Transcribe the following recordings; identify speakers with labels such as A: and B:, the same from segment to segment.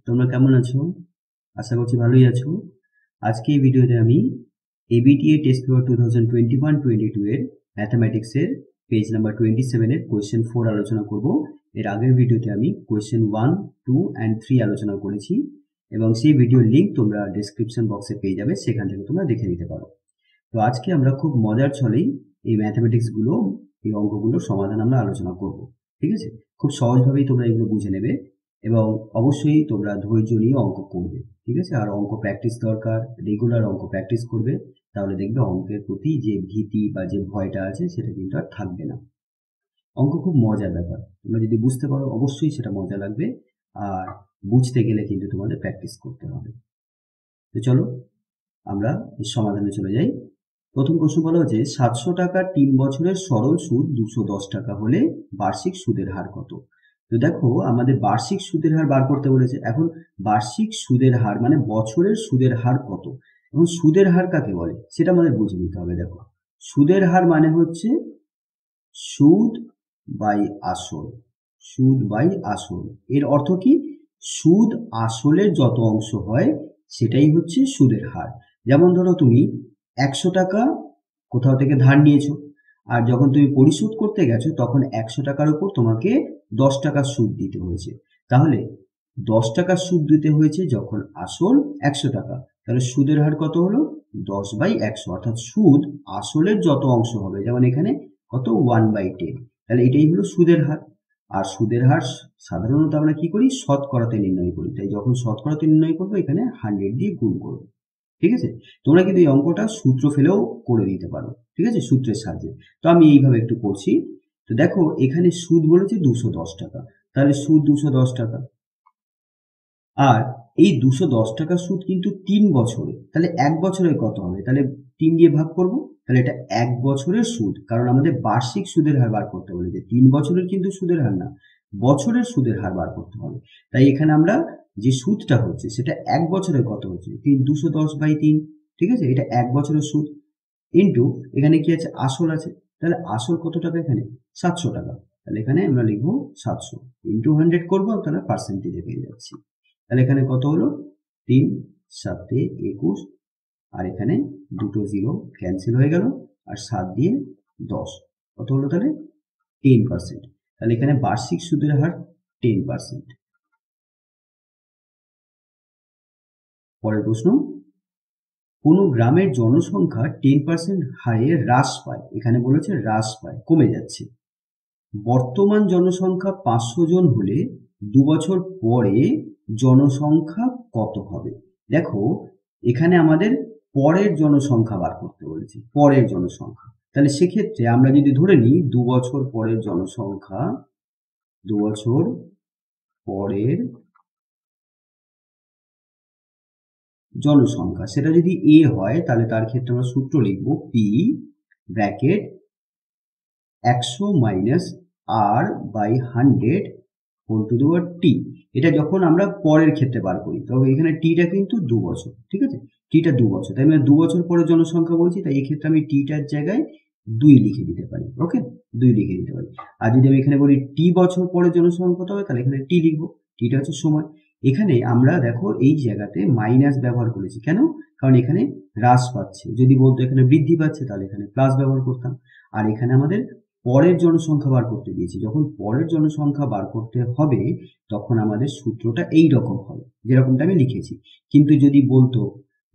A: তোমরা কেমন আছো? আশা করছি ভালোই আছো। আজকে এই ভিডিওতে আমি ABTA টেস্ট পেপার 2021-22 এর ম্যাথমেটিক্সের পেজ নাম্বার 27 এর কোয়েশ্চেন 4 আলোচনা করব। এর আগের ভিডিওতে আমি কোয়েশ্চেন 1, 2 and 3 আলোচনা করেছি এবং সেই ভিডিওর লিংক তোমরা ডেসক্রিপশন বক্সে পেয়ে যাবে, সেখান থেকে তোমরা দেখে নিতে পারো। তো আজকে আমরা খুব মজার ছলেই এই ম্যাথমেটিক্সগুলো, এই অঙ্কগুলোর সমাধান আমরা আলোচনা করব। ঠিক আছে? খুব সহজভাবেই তোমরা এগুলো বুঝে নেবে এবং অবশ্যই তোমরা ধৈর্য নিয়ে অঙ্ক করবে। ঠিক আছে? আর অঙ্ক প্র্যাকটিস দরকার, রেগুলার অঙ্ক প্র্যাকটিস করবে, তাহলে দেখবে অঙ্কের প্রতি যে ভীতি বা যে ভয়টা আছে সেটা কিন্তু আর থাকবে না। অঙ্ক খুব মজার ব্যাপার, তোমরা যদি বুঝতে পারো অবশ্যই সেটা মজা লাগবে, আর বুঝতে গেলে কিন্তু তোমাদের প্র্যাকটিস করতে হবে। তো চলো আমরা এর সমাধানে চলে যাই। প্রথম প্রশ্ন বলা হচ্ছে 700 টাকার 3 বছরের সরল সুদ 210 টাকা হলে বার্ষিক সুদের হার কত? তো দেখো, আমাদের বার্ষিক সুদের হার বার করতে বলেছে। এখন বার্ষিক সুদের হার মানে বছরের সুদের হার কত, এবং সুদের হার কাকে বলে সেটা আমাদের বুঝে নিতে হবে। দেখো, সুদের হার মানে হচ্ছে সুদ বাই আসল। সুদ বাই আসল এর অর্থ কি? সুদ আসলের যত অংশ হয় সেটাই হচ্ছে সুদের হার। যেমন ধরো, তুমি 100 টাকা কোথাও থেকে ধার নিয়েছো, আর যখন তুমি পরিশোধ করতে গেছো তখন 100 টাকার উপর তোমাকে 10 টাকা সুদ দিতে হয়েছে। তাহলে 10 টাকা সুদ দিতে হয়েছে যখন আসল 100 টাকা, তাহলে সুদের হার কত হলো? 10/100, অর্থাৎ সুদ আসলের যত অংশ হবে, যেমন এখানে কত 1/10, তাহলে এটাই হলো সুদের হার। আর সুদের হার সাধারণত আমরা কি করি? শতকরাতে নির্ণয় করি। তাই যখন শতকরাতে নির্ণয় করবো এখানে 100 দিয়ে গুণ করবো। ঠিক আছে? তোমরা কিন্তু এই অঙ্কটা সূত্র ফেলেও করে দিতে পারো। ঠিক আছে? সূত্রের সাহায্যে। তো আমি এইভাবে একটু করছি। তো দেখো, এখানে সুদ বলেছে 210 টাকা, তাহলে সুদ 210 টাকা। আর এই 210 টাকা সুদ কিন্তু 3 বছরে, তাহলে 1 বছরে কত হবে? তাহলে 3 দিয়ে ভাগ করব, তাহলে এটা 1 বছরের সুদ, কারণ আমাদের বার্ষিক সুদের হার বার করতে বলেছে। 3 বছরের কিন্তু সুদের হার না, বছরের সুদের হার বার করতে হবে। তাই এখানে আমরা যে সুদটা হচ্ছে সেটা 1 বছরে কত হচ্ছে? 210/3। ঠিক আছে? এটা 1 বছরের সুদ ইন্টু এখানে কি আছে? আসল আছে। তাহলে আসল কত টাকা? এখানে 700 টাকা। তাহলে এখানে আমরা লিখবো 700 ইন্টু 100 করবো, তাহলে পার্সেন্টেজে পেয়ে যাচ্ছি। তাহলে এখানে কত হলো? 3 7 21, আর এখানে দুটো জিরো ক্যান্সেল হয়ে গেল, আর 7 দিয়ে 10 কত হলো? তাহলে 10%। তাহলে এখানে বার্ষিক সুদের হার 10%। পরের প্রশ্ন, কোনো গ্রামের জনসংখ্যা 10% হারে হ্রাস পায়। এখানে বলেছে হ্রাস পায়, কমে যাচ্ছে। বর্তমান জনসংখ্যা 500 জন হলে 2 বছর পরে জনসংখ্যা কত হবে? দেখো, এখানে আমাদের পরের জনসংখ্যা বার করতে বলেছে, পরের জনসংখ্যা। তাহলে সেক্ষেত্রে আমরা যদি ধরে নিই 2 বছর পরের জনসংখ্যা, 2 বছর পরের জনসংখ্যা, সেটা যদি a হয় তাহলে তার ক্ষেত্রে আমরা সূত্র লিখবো p bracket 100 minus r by 100 whole to the power t। এটা যখন আমরা পরের ক্ষেত্রে বার করি, তবে এখানে টিটা কিন্তু 2 বছর। ঠিক আছে? টিটা 2 বছর, তাই আমি 2 বছর পরে জনসংখ্যা বলছি, তাই এই ক্ষেত্রে আমি টিটার জায়গায় 2 লিখে দিতে পারি। ওকে, 2 লিখে দিতে পারি। আর যদি আমি এখানে বলি টি বছর পরে জনসংখ্যা কত হবে, তাহলে এখানে টি লিখবো। টিটা হচ্ছে সময়। এখানে আমরা দেখো এই জায়গাতে মাইনাস ব্যবহার করেছি, কেন? কারণ এখানে হ্রাস পাচ্ছে। যদি বলতো এখানে বৃদ্ধি পাচ্ছে, তাহলে এখানে প্লাস ব্যবহার করতাম। আর এখানে আমাদের পরের জনসংখ্যা বার করতে দিয়েছি। যখন পরের জনসংখ্যা বার করতে হবে তখন আমাদের সূত্রটা এই রকম হবে, যেরকমটা আমি লিখেছি। কিন্তু যদি বলতো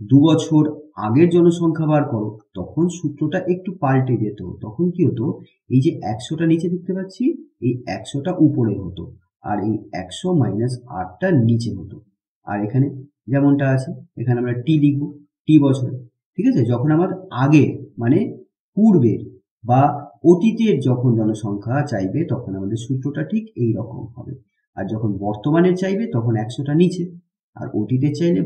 A: 2 বছর আগের জনসংখ্যা বার করো, তখন সূত্রটা একটু পাল্টে যেত। তখন কি হতো? এই যে 100টা নিচে দেখতে পাচ্ছি, এই 100টা উপরে হতো, আর এই 100 মাইনাস 8টা নিচে হতো। আর এখানে যেমনটা আছে, এখানে আমরা টি লিখবো, টি বছরে। ঠিক আছে? যখন আমার আগের মানে পূর্বের বা অতীতের যখন জনসংখ্যা চাইবে তখন আমাদের সূত্রটা ঠিক এই রকম হবে। আর যখন বর্তমানে চাইবে তখন 100টা নিচে, আর অতীতের চাইলে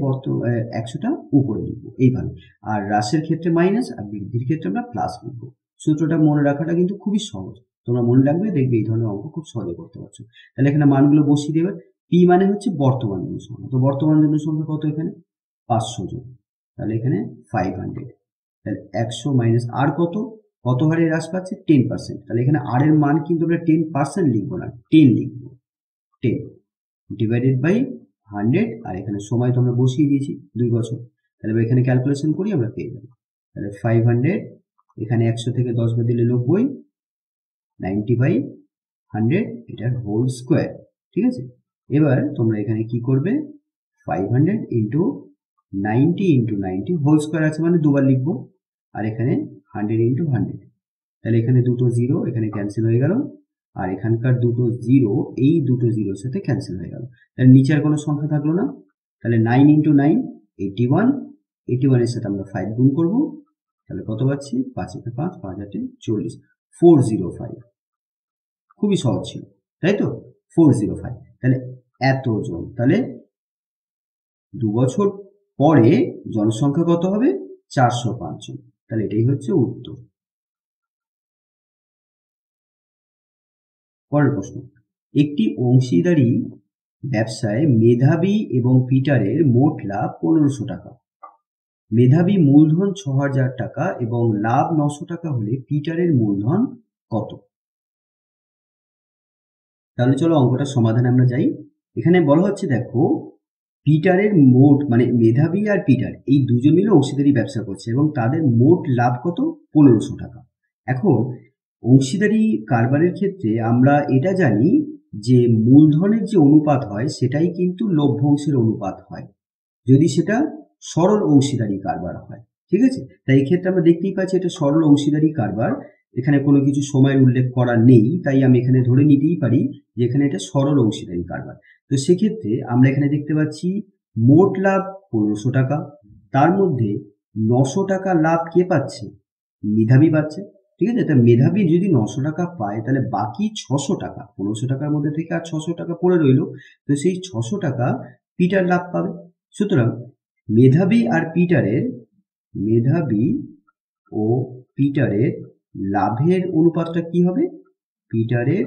A: 100টা উপরে লিখবো, এইভাবে। আর হ্রাসের ক্ষেত্রে মাইনাস, আর বৃদ্ধির ক্ষেত্রে আমরা প্লাস লিখবো। সূত্রটা মনে রাখাটা কিন্তু খুবই সহজ, তোমরা মনে রাখবে, দেখবে এই ধরনের অঙ্ক খুব সহজে করতে পারছো। তাহলে এখানে মানগুলো বসিয়ে দেবে। পি মানে হচ্ছে বর্তমান জনসংখ্যা, তো বর্তমান জনসংখ্যা কত? এখানে 500 জন, তাহলে এখানে 500। তাহলে 100 মাইনাস আর কত, কত হারে হ্রাস পাচ্ছে? 10%। তাহলে এখানে আর এর মান কিন্তু আমরা 10% লিখবো না, 10 লিখবো। 10 ডিভাইডেড বাই 100 আর এখানে সময় তো আমরা বসিয়ে দিয়েছি 2 বছর, তাহলে এবার এখানে ক্যালকুলেশন করি আমরা পেয়ে যাবো। তাহলে 500 এখানে 100 থেকে 10 বাদ দিলে 90, 90/100 এটার হোল স্কোয়ার। ঠিক আছে, এবার তোমরা এখানে কি করবে, 500 ইন্টু 90 হোল স্কোয়ার আছে মানে দুবার লিখবো, আর এখানে 100 ইন্টু 100, তাহলে এখানে দুটো জিরো এখানে ক্যান্সেল হয়ে গেল, আর এখানকার দুটো জিরো এই দুটো জিরোর সাথে ক্যান্সেল হয়ে গেল, তাহলে নিচে আর কোনো সংখ্যা থাকলো না। তাহলে 9 ইন্টু 9 81, 81 এর সাথে আমরা 5 গুণ করবো, তাহলে কত পাচ্ছি, 5 একে 5, 5 8 40, 405। খুবই সহজ ছিল, তাই তো, 405। তাহলে এতজন, তাহলে 2 বছর পরে জনসংখ্যা কত হবে, 405 জন। তাহলে এটাই হচ্ছে উত্তর। পরের প্রশ্ন, একটি অংশীদারি ব্যবসায় মেধাবী এবং পিটারের মোট লাভ 1500 টাকা। মেধাবী মূলধন 6000 টাকা এবং লাভ 900 টাকা হলে পিটারের মূলধন কত? তাহলে চলো অঙ্কটা সমাধানে আমরা যাই। এখানে বলা হচ্ছে দেখো, পিটারের মোট মানে মেধাবী আর পিটার এই দুজন মিলে অংশীদারি ব্যবসা করছে এবং তাদের মোট লাভ কত, 1500 টাকা। এখন অংশীদারি কারবারের ক্ষেত্রে আমরা এটা জানি যে মূলধনের যে অনুপাত হয় সেটাই কিন্তু লভ্যাংশের অনুপাত হয়, যদি সেটা সরল অংশীদারি কারবার হয়। ঠিক আছে, তাই এই ক্ষেত্রে আমরা দেখতেই পাচ্ছি এটা সরল অংশীদারি কারবার, এখানে কোনো কিছু সময়ের উল্লেখ করা নেই, তাই আমি এখানে ধরে নিতেই পারি যে এখানে এটা সরল অংশীদারি কারবার। তো সেক্ষেত্রে আমরা এখানে দেখতে পাচ্ছি মোট লাভ 1500 টাকা, তার মধ্যে 900 টাকা লাভ কে পাচ্ছে, মেধাবী পাচ্ছে। ঠিক আছে, তা মেধাবী যদি 900 টাকা পায় তাহলে বাকি 600 টাকা, 1500 টাকার মধ্যে থেকে আর 600 টাকা পড়ে রইল, তো সেই 600 টাকা পিটার লাভ পাবে। সুতরাং মেধাবী ও পিটারের লাভের অনুপাতটা কি হবে, পিটারের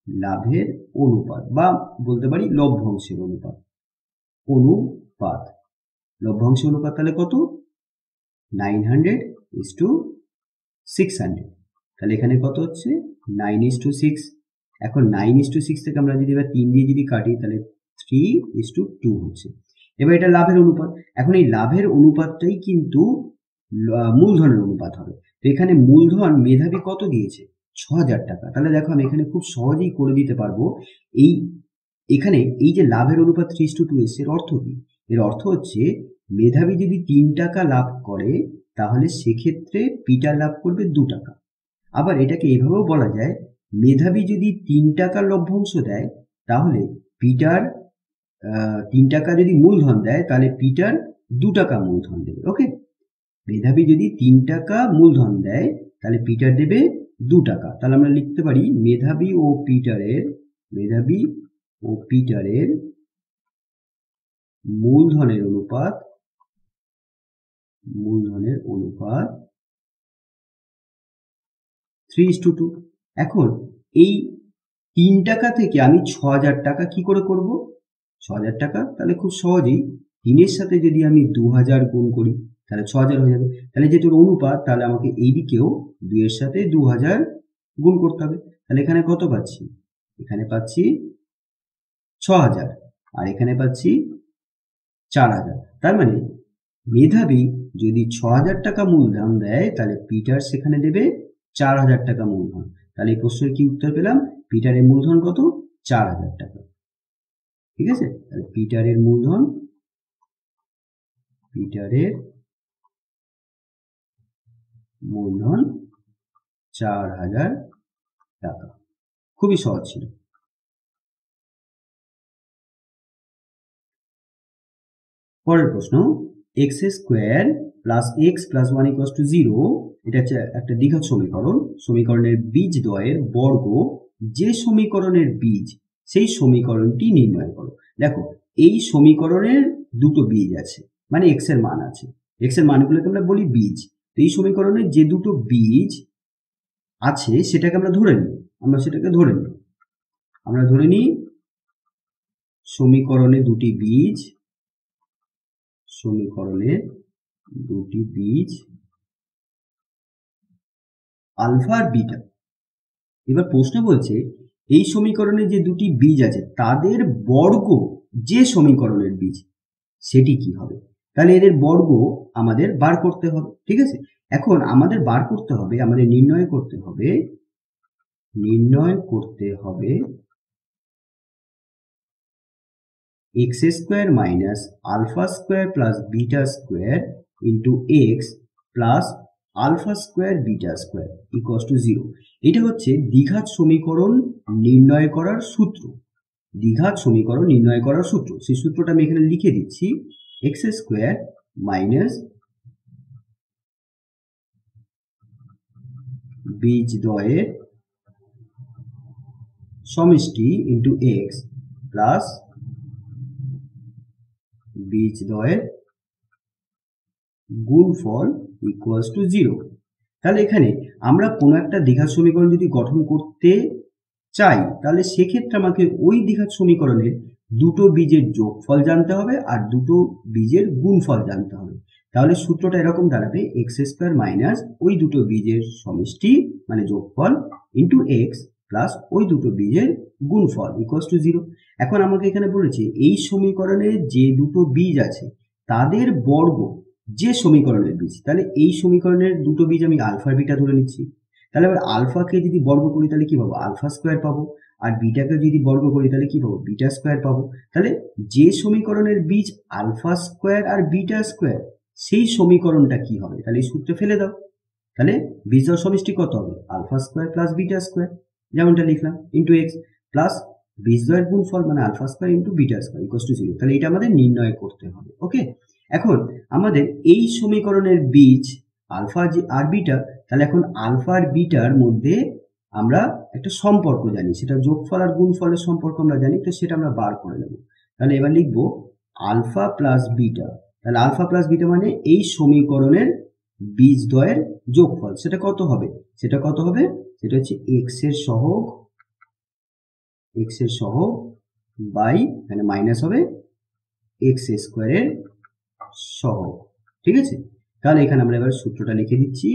A: লাভের অনুপাত বা বলতে পারি লভ্যাংশের অনুপাত, লভ্যাংশের অনুপাত তাহলে কত, 900:600। তাহলে এখানে কত হচ্ছে, 9:6। এখন 9:6 থেকে আমরা যদি এবার 3 দিয়ে যদি কাটি তাহলে 3:2 হচ্ছে। এবার এটা লাভের অনুপাত, এখন এই লাভের অনুপাতটাই কিন্তু মূলধনের অনুপাত হবে। তো এখানে মূলধন মেধাবী কত দিয়েছে, 6000 টাকা। তাহলে দেখো আমি এখানে খুব সহজেই করে দিতে পারবো। এখানে এই যে লাভের অনুপাত 3:2 এসছে, এর অর্থ কি, এর অর্থ হচ্ছে মেধাবী যদি 3 টাকা লাভ করে তাহলে সেক্ষেত্রে পিটার লাভ করবে 2 টাকা। আবার এটাকে এভাবেও বলা যায়, মেধাবী যদি 3 টাকা লভ্যাংশ দেয় তাহলে পিটার 3 টাকা যদি মূলধন দেয় তাহলে পিটার 2 টাকা মূলধন দেবে। ওকে, মেধাবী যদি 3 টাকা মূলধন দেয় তাহলে পিটার দেবে 2 টাকা। তাহলে আমরা লিখতে পারি মেধাবী ও পিটারের মূলধনের অনুপাত 3:2। এখন এই 3 টাকা থেকে আমি 6000 টাকা কি করে করব, 6000 টাকা, তাহলে খুব সহজেই 3 এর সাথে যদি আমি 2000 গুণ করি তাহলে 6000 হয়ে যাবে। তাহলে যেহেতু অনুপাত তাহলে আমাকে এই দিকেও 2 এর সাথে 2000 গুণ করতে হবে। তাহলে এখানে কত পাচ্ছি, এখানে পাচ্ছি 6000 আর এখানে পাচ্ছি 4000। তার মানে মেধাবী যদি 6000 টাকা মূলধন দেয় তাহলে পিটার সেখানে দেবে 4000 টাকা মূলধন। তাহলে এই প্রশ্নের কি উত্তর পেলাম, পিটারের মূলধন কত, 4000 টাকা। ঠিক আছে, তাহলে পিটারের মূলধন 4000 টাকা। খুবই সহজ ছিল। পরের প্রশ্ন, x² প্লাস x প্লাস 1 = 0, এটা হচ্ছে একটা দ্বিঘাত সমীকরণ। সমীকরণের বীজদ্বয়ের বর্গ যে সমীকরণের বীজ সেই সমীকরণটি নির্ণয় করো। দেখো এই সমীকরণের দুটো বীজ আছে, মানে x এর মান আছে, x এর মানগুলোকে আমরা বলি বীজ। তো এই সমীকরণের যে দুটো বীজ আছে সেটাকে আমরা ধরে নিই, আমরা ধরে নিই সমীকরণে দুটি বীজ আলফা আর বিটা। এবার প্রশ্ন বলছে এই সমীকরণে যে দুটি বীজ আছে তাদের বর্গ যে সমীকরণের বীজ সেটি কি হবে। তাহলে এদের বর্গ আমাদের বার করতে হবে, ঠিক আছে। এখন আমাদের বার করতে হবে, আমাদের নির্ণয় করতে হবে x square minus alpha square plus beta square into x plus alpha square beta square equals to 0। এটা হচ্ছে দ্বিঘাত সমীকরণ নির্ণয় করার সূত্র। দ্বিঘাত সমীকরণ নির্ণয় করার সূত্র, সেই সূত্রটা আমি এখানে লিখে দিচ্ছি। x স্কোয়ার মাইনাস বীজদ্বয়ের সমষ্টি ইন্টু এক্স প্লাস বীজদ্বয়ের গুণফল ইকুয়ালস টু 0। তাহলে এখানে আমরা কোনো একটা দ্বিঘাত সমীকরণ যদি গঠন করতে চাই তাহলে সেক্ষেত্রে আমাকে ওই দ্বিঘাত সমীকরণের দুটো বীজের যোগফল জানতে হবে আর দুটো বীজের গুণফল জানতে হবে। তাহলে সূত্রটা এরকম দাঁড়াবে এক্স স্কোয়ার মাইনাস ওই দুটো বীজের সমষ্টি মানে যোগফল ইন্টু এক্স প্লাস ওই দুটো বীজের গুণফল ইকুয়ালস টু 0। এখন আমাকে এখানে বলেছে এই সমীকরণে যে দুটো বীজ আছে তাদের বর্গ যে সমীকরণের বীজ, তাহলে এই সমীকরণের দুটো বীজ আমি আলফা বিটা ধরে নিচ্ছি। তাহলে এবার আলফাকে যদি বর্গ করি তাহলে কি পাবো, আলফা স্কোয়ার পাবো, আর বিটাকে যদি বর্গ করি তাহলে কি পাবো, বিটা স্কোয়ার পাবো। তাহলে যে সমীকরণের বীজ আলফা স্কোয়ার আর বিটা স্কোয়ার সেই সমীকরণটা কি হবে, তাহলে এই সূত্রে ফেলে দাও। তাহলে বীজদ্বয় সমষ্টি কত হবে, alpha square plus beta square যেমনটা লিখলাম ইন্টু এক্স প্লাস বীজদ্বয়ের গুণফল মানে alpha square into beta square equals to 0। তাহলে এটা আমাদের নির্ণয় করতে হবে। ওকে, এখন আমাদের এই সমীকরণের বীজ আলফা আর বিটা, তাহলে এখন আলফা আর বিটার মধ্যে আমরা একটা সম্পর্ক জানি, সেটা যোগফল আর গুণফলের সম্পর্ক আমরা জানি, তো সেটা আমরা বার করে নেব। তাহলে এবার লিখবো আলফা প্লাস বিটা। তাহলে আলফা প্লাস বিটা মানে এই সমীকরণের বীজদ্বয়ের যোগফল, সেটা কত হবে, সেটা হচ্ছে এক্স এর সহগ বাই মানে মাইনাস হবে এক্স স্কোয়ারের সহগ, ঠিক আছে। তাহলে এখানে আমরা এবার সূত্রটা লিখে দিচ্ছি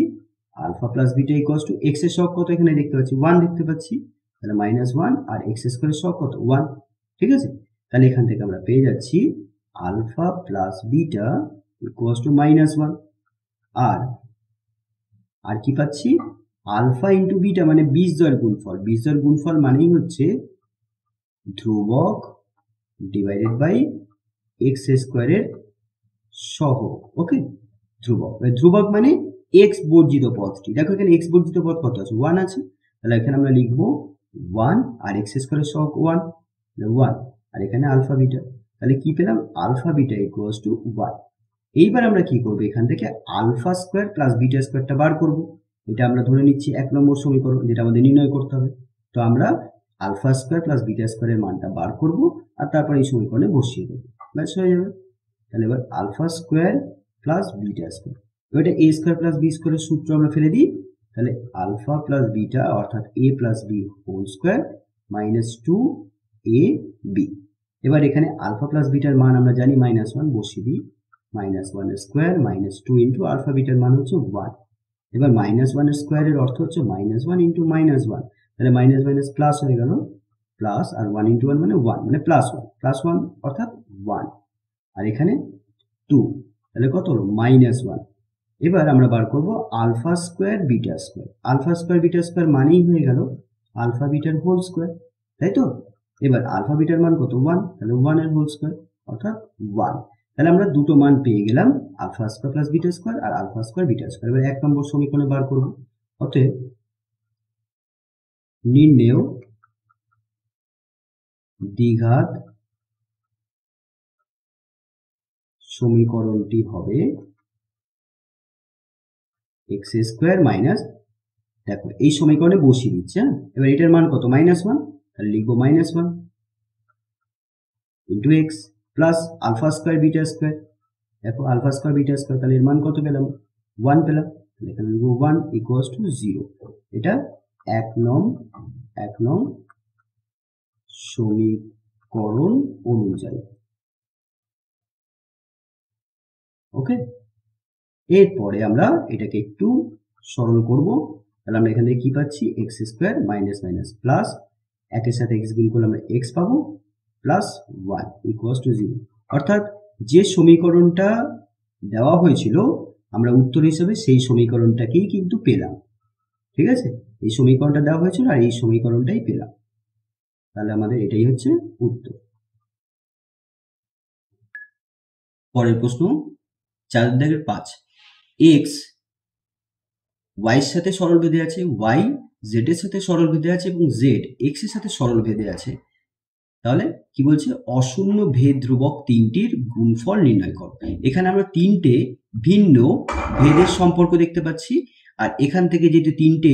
A: alpha plus beta equals to x এর সহগ কত, এখানে দেখতে পাচ্ছি 1 দেখতে পাচ্ছি, তাহলে মাইনাস 1 আর এক্স স্কোয়ারের সহগ কত 1, ঠিক আছে। তাহলে এখান থেকে আমরা পেয়ে যাচ্ছি alpha plus beta equals to minus 1 আর কি পাচ্ছি আলফা ইন্টু বিটা মানে বীজদ্বয়ের গুণফল। বীজদ্বয়ের গুণফল মানেই হচ্ছে ধ্রুবক ডিভাইডেড বাই এক্স স্কোয়ারের সহগ। ওকে, ধ্রুবক মানে এক্স বর্জিত পদটি, দেখো এখানে এক্স বর্জিত পদ কত আছে 1 আছে, তাহলে এখানে আমরা লিখবো 1 আর এক্স স্কোয়ারের সহগ 1 আর এখানে আলফা বিটা, তাহলে কি পেলাম আলফা বিটা ইকুয়ালস টু 1। এইবার আমরা কি করবো, এখান থেকে আলফা স্কোয়ার প্লাস বিটা স্কোয়ারটা বার করব। এটা আমরা ধরে নিচ্ছি 1 নম্বর সমীকরণ, যেটা আমাদের নির্ণয় করতে হবে। তো আমরা আলফা স্কোয়ার প্লাস বিটা স্কোয়ারের মানটা বার করব আর তারপর এই সমীকরণে বসিয়ে দেবো, ব্যাস হয়ে যাবে। তাহলে এবার alpha square plus beta square, এটা এ স্কোয়ার প্লাস বি স্কোয়ারের সূত্র আমরা ফেলে দিই। তাহলে আলফা প্লাস বিটা অর্থাৎ A plus B whole square minus 2ab। এবার এখানে আলফা প্লাস বিটার মান আমরা জানি -1, বসিয়ে দিই -1 স্কোয়ার মাইনাস 2 ইন্টু আলফা বিটার মান হচ্ছে 1। এবার -1 স্কোয়ারের অর্থ হচ্ছে -1 ইন্টু -1, তাহলে মাইনাস মাইনাস প্লাস হয়ে গেল প্লাস, আর 1 ইন্টু 1 মানে 1 মানে +1 অর্থাৎ 1, আর এখানে 2, তাহলে কত হলো -1। এবার আমরা বার করব alpha square beta square. Alpha square beta square মানেই হয়ে গেল আলফা বিটার হোল স্কোয়ার, তাই তো। এবার আলফা বিটার মান কত 1, তাহলে 1 এর হোল স্কোয়ার অর্থাৎ 1। তাহলে আমরা দুটো মান পেয়ে গেলাম, alpha square plus beta square আর আলফা স্কোয়ার বিটা স্কোয়ার। এবার 1 নম্বর সমীকরণে বার করব। অতএব নির্ণেয় দ্বিঘাত সমীকরণটি হবে এক্স স্কোয়ার মাইনাস, দেখো এই সমীকরণে বসিয়ে দিচ্ছি, হ্যাঁ। এবার এটার মান কত -1, তাহলে লিখবো -1 into x plus alpha square beta square. দেখো আলফা স্কোয়ার বিটা স্কোয়ার, তাহলে এর মান কত পেলাম 1 পেলাম, তাহলে এখানে লিখবো 1 ইকুয়ালস টু 0। এটা 1 নং সমীকরণ অনুযায়ী। ওকে, এরপরে আমরা এটাকে একটু সরল করব। তাহলে আমরা এখান থেকে কি পাচ্ছি x square minus minus plus একের সাথে এক্স গুণ করলে আমরা এক্স পাবো প্লাস ওয়ান ইকুয়ালস টু 0। অর্থাৎ যে সমীকরণটা দেওয়া হয়েছিল আমরা উত্তর হিসেবে সেই সমীকরণটাকেই কিন্তু পেলাম। ঠিক আছে, এই সমীকরণটা দেওয়া হয়েছিল আর এই সমীকরণটাই পেলাম, তাহলে আমাদের এটাই হচ্ছে উত্তর। পরের প্রশ্ন 4-5, এক্স ওয়াই এর সাথে সরল বেঁধে আছে, ওয়াই জেড এর সাথে সরল বেঁধে আছে এবং জেড এক্স এর সাথে সরল বেঁধে আছে। তাহলে কি বলছে, অশূন্য ভেদ ধ্রুবক তিনটির গুণফল নির্ণয় করো। এখানে আমরা তিনটে ভিন্ন ভেদের সম্পর্ক দেখতে পাচ্ছি, আর এখান থেকে যেহেতু তিনটে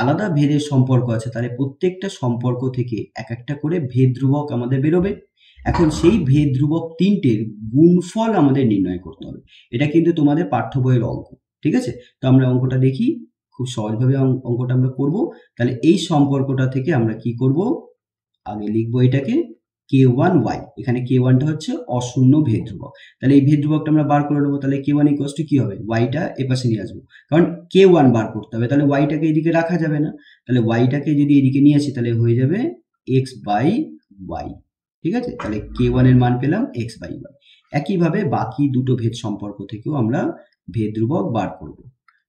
A: আলাদা ভেদের সম্পর্ক আছে তাহলে প্রত্যেকটা সম্পর্ক থেকে এক একটা করে ভেদ ধ্রুবক আমাদের বেরোবে। এখন সেই ভেদ ধ্রুবক তিনটের গুণফল আমাদের নির্ণয় করতে হবে। এটা কিন্তু তোমাদের পাঠ্য বইয়ের অঙ্ক। ঠিক আছে, তো আমরা অঙ্কটা দেখি, খুব সহজভাবে অঙ্কটা আমরা করব। তাহলে এই সম্পর্কটা থেকে আমরা কি করব, আগে লিখবো এটাকে k1y, এখানে k1টা হচ্ছে অশূন্য ভেদ ধ্রুবক। তাহলে এই ভেদ ধ্রুবকটা আমরা বার করে নেবো। তাহলে k1 ইকুয়ালস টু কি হবে, yটা এপাশে নিয়ে আসবো, কারণ k1 বার করতে হবে, তাহলে yটাকে এদিকে রাখা যাবে না। তাহলে yটাকে যদি এদিকে নিয়ে আসি তাহলে হয়ে যাবে x বাই y। ঠিক আছে, তাহলে k1 এর মান পেলাম x বাই y। একইভাবে বাকি দুটো ভেদ সম্পর্ক থেকেও আমরা ভেদ ধ্রুবক বার করব।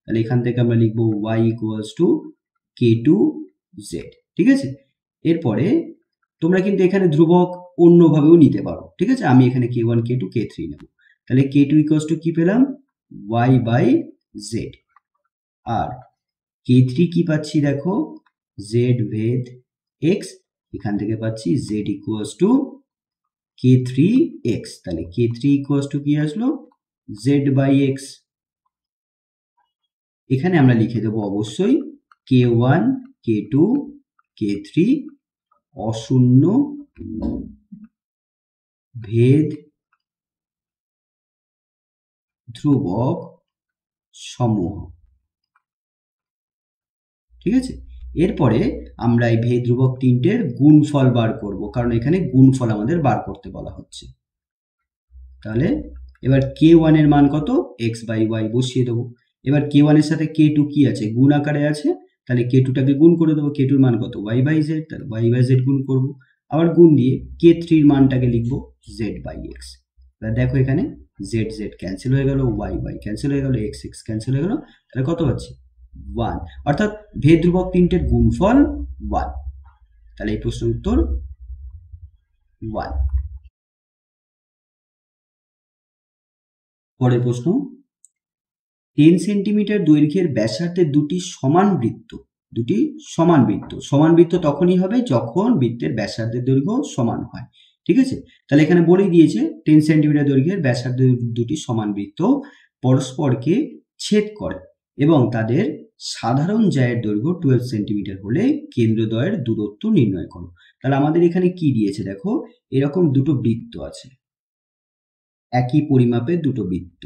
A: তাহলে এখান থেকে আমরা লিখবো y ইকুয়ালস টু k2z। ঠিক আছে, এরপরে তোমরা কিন্তু এখানে ধ্রুবক অন্যভাবেও নিতে পারো। ঠিক আছে, আমি এখানে k1 k2 k3 নেব। তাহলে k2 ইকুয়ালস টু কি পেলাম, y by z, R k3 কি পাচ্ছি দেখো, z ভেদ x, এখান থেকে পাচ্ছি z ইকুয়ালস টু k3x। তাহলে k3 ইকুয়ালস টু কি আসলো, z বাই x। এখানে আমরা লিখে দেবো অবশ্যই k1 k2 k3 অশূন্য ভেদ ধ্রুবক সমূহ। ঠিক আছে, এরপরে আমরা এই ভেদ ধ্রুবক তিনটের গুণফল বার করব, কারণ এখানে গুণফল আমাদের বার করতে বলা হচ্ছে। তাহলে এবার k1 এর মান কত, x বাই y বসিয়ে দেবো। এবার k1 এর সাথে k2 কি আছে, গুণ আকারে আছে, তাহলে k2টাকে গুণ করে দেবো। k2 এর মান কত, y বাই z, তাহলে y বাই z গুণ করবো, আবার গুণ দিয়ে k3 এর মানটাকে লিখবো z বাই x। তাহলে দেখো এখানে z z ক্যান্সেল হয়ে গেল, y y ক্যান্সেল হয়ে গেল, x x ক্যান্সেল হয়ে গেল, তাহলে কত পাচ্ছি 1। অর্থাৎ ভেদ ধ্রুবক তিনটের গুণফল 1। তাহলে এই প্রশ্নের উত্তর 1। পরের প্রশ্ন, 10 সেন্টিমিটার দৈর্ঘ্যের ব্যাসার্ধের দুটি সমান বৃত্ত। সমান বৃত্ত তখনই হবে যখন বৃত্তের ব্যাসার্ধের দৈর্ঘ্য সমান হয়। ঠিক আছে, তাহলে এখানে বলেই দিয়েছে 10 সেন্টিমিটার দৈর্ঘ্যের ব্যাসার্ধের দুটি সমান বৃত্ত পরস্পরকে ছেদ করে এবং তাদের সাধারণ জ্যায়ের দৈর্ঘ্য 12 সেন্টিমিটার হলে কেন্দ্রদ্বয়ের দূরত্ব নির্ণয় করো। তাহলে আমাদের এখানে কি দিয়েছে দেখো, এরকম দুটো বৃত্ত আছে, একই পরিমাপের দুটো বৃত্ত।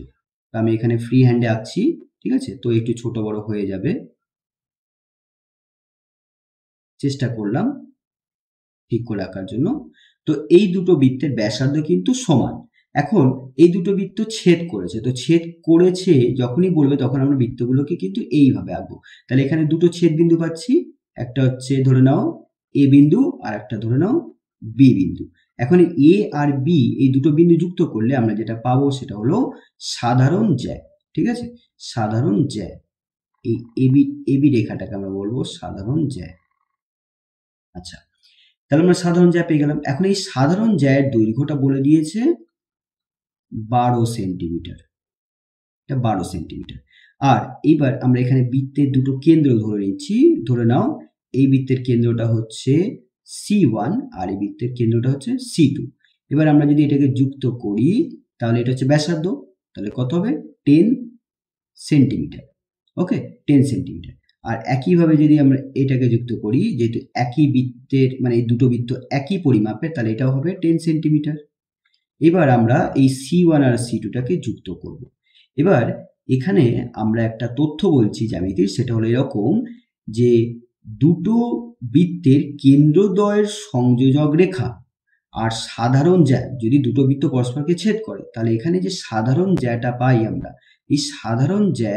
A: আমি এখানে ফ্রি হ্যান্ডে আঁকছি। ঠিক আছে, তো একটু ছোট বড় হয়ে যাবে, চেষ্টা করলাম ঠিক করে আঁকার জন্য। তো এই দুটো বৃত্তের ব্যাসার্ধ কিন্তু সমান। এখন এই দুটো বৃত্ত ছেদ করেছে, তো ছেদ করেছে যখনই বলবে তখন আমরা বৃত্তগুলোকে কিন্তু এইভাবে আঁকবো। তাহলে এখানে দুটো ছেদ বিন্দু পাচ্ছি, একটা হচ্ছে ধরে নাও এ বিন্দু আর একটা ধরে নাও বি বিন্দু। এখন এ আর বি এই দুটো বিন্দু যুক্ত করলে আমরা যেটা পাবো সেটা হলো সাধারণ জ্যা। ঠিক আছে, সাধারণ জ্যা, এই এবি রেখাটাকে আমরা বলবো সাধারণ জ্যা। আচ্ছা, তাহলে আমরা সাধারণ জ্যা পেয়ে গেলাম। এখন এই সাধারণ জ্যায়ের দৈর্ঘ্যটা বলে দিয়েছে 12 সেন্টিমিটার, এটা 12 সেন্টিমিটার। আর এইবার আমরা এখানে বৃত্তের দুটো কেন্দ্র ধরে নিচ্ছি। ধরে নাও এই বৃত্তের কেন্দ্রটা হচ্ছে C1 আর এই বৃত্তের কেন্দ্রটা হচ্ছে C2। এবার আমরা যদি এটাকে যুক্ত করি তাহলে এটা হচ্ছে ব্যাসার্ধ, তাহলে কত হবে 10 সেন্টিমিটার। ওকে, 10 সেন্টিমিটার। আর একইভাবে যদি আমরা এটাকে যুক্ত করি, যেহেতু একই বৃত্তের মানে এই দুটো বৃত্ত একই পরিমাপের, তাহলে এটাও হবে 10 সেন্টিমিটার। এবার আমরা এই C1 আর C2টাকে যুক্ত করব। এবার এখানে আমরা একটা তথ্য বলছি জ্যামিতির, সেটা হলো এরকম যে দুটো বৃত্তের কেন্দ্রদ্বয়ের সংযোজক রেখা আর সাধারণ জ্যা যদি দুটো বৃত্ত পরস্পরকে ছেদ করে, তাহলে এখানে যে সাধারণ জ্যাটা পাই আমরা, এই সাধারণ জ্যা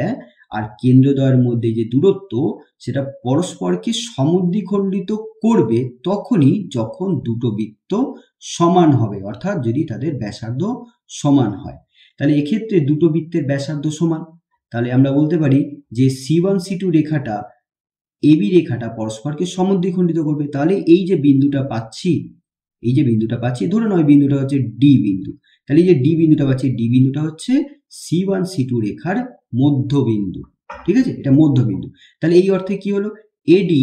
A: আর কেন্দ্রদ্বয়ের মধ্যে যে দূরত্ব সেটা পরস্পরকে সমদ্বিখণ্ডিত করবে তখনই যখন দুটো বৃত্ত সমান হবে, অর্থাৎ যদি তাদের ব্যাসার্ধ সমান হয়। তাহলে এক্ষেত্রে দুটো বৃত্তের ব্যাসার্ধ সমান, তাহলে আমরা বলতে পারি যে C1 C2 রেখাটা এবি রেখাটা পরস্পরকে সমদ্বিখণ্ডিত করবে। তাহলে এই যে বিন্দুটা পাচ্ছি, ধরে নাও এই বিন্দুটা হচ্ছে ডি বিন্দু, তাহলে এই যে ডি বিন্দুটা পাচ্ছি, ডি বিন্দুটা হচ্ছে C1 C2 রেখার মধ্যবিন্দু, ঠিক আছে, এটা মধ্যবিন্দু। তাহলে এই অর্থে কি হলো, এডি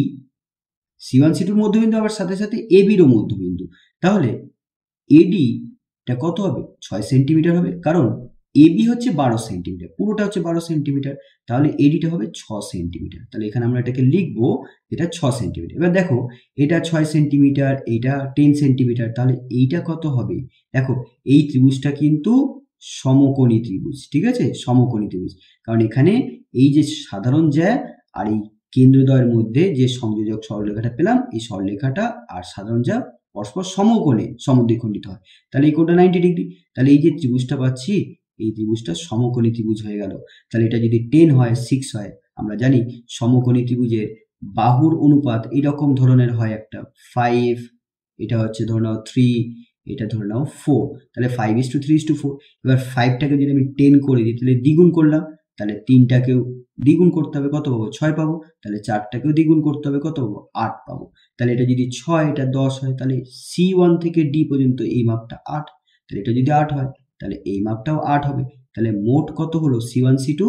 A: C1 C2 মধ্যবিন্দু, আবার সাথে সাথে এবিরও মধ্যবিন্দু। তাহলে এডিটা কত হবে, 6 সেন্টিমিটার হবে, কারণ এবি হচ্ছে 12 সেন্টিমিটার, পুরোটা হচ্ছে 12 সেন্টিমিটার, তাহলে এডিটা হবে 6 সেন্টিমিটার। তাহলে এখানে আমরা এটাকে লিখবো, এটা 6 সেন্টিমিটার। এবার দেখো এটা 6 সেন্টিমিটার, এটা 10 সেন্টিমিটার, তাহলে এইটা কত হবে, দেখো এই ত্রিভুজটা কিন্তু সমকোণী ত্রিভুজ, ঠিক আছে, সমকোণী ত্রিভুজ, কারণ এখানে এই যে সাধারণ জ্যা আর এই কেন্দ্রদ্বয়ের মধ্যে যে সংযোজক সরলরেখাটা পেলাম, এই সরলরেখাটা আর সাধারণ জ্যা পরস্পর সমকোণে সমদ্বিখণ্ডিত হয়, তাহলে এই কোণটা 90 ডিগ্রি। তাহলে এই যে ত্রিভুজটা পাচ্ছি, এই ত্রিভুজটা সমকোণী ত্রিভুজ হয়ে গেল। তাহলে এটা যদি 10 হয় 6 হয়, আমরা জানি সমকোণী ত্রিভুজের বাহুর অনুপাত এইরকম ধরনের হয়, একটা 5, এটা হচ্ছে ধরে নাও 3, এটা ধরে নাও 4, তাহলে 5:3:4। এবার 5টাকে যদি আমি 10 করে দিই, তাহলে দ্বিগুণ করলাম, তাহলে 3টাকেও দ্বিগুণ করতে হবে, কত পাবো, 6 পাবো, তাহলে 4টাকেও দ্বিগুণ করতে হবে, কত পাবো, 8 পাবো। তাহলে এটা যদি 6, এটা 10 হয়, তাহলে C1 থেকে D পর্যন্ত এই মাপটা 8, তাহলে এটা যদি 8 হয়, তাহলে এই মাপটাও 8 হবে। তাহলে মোট কত হলো, C1 C2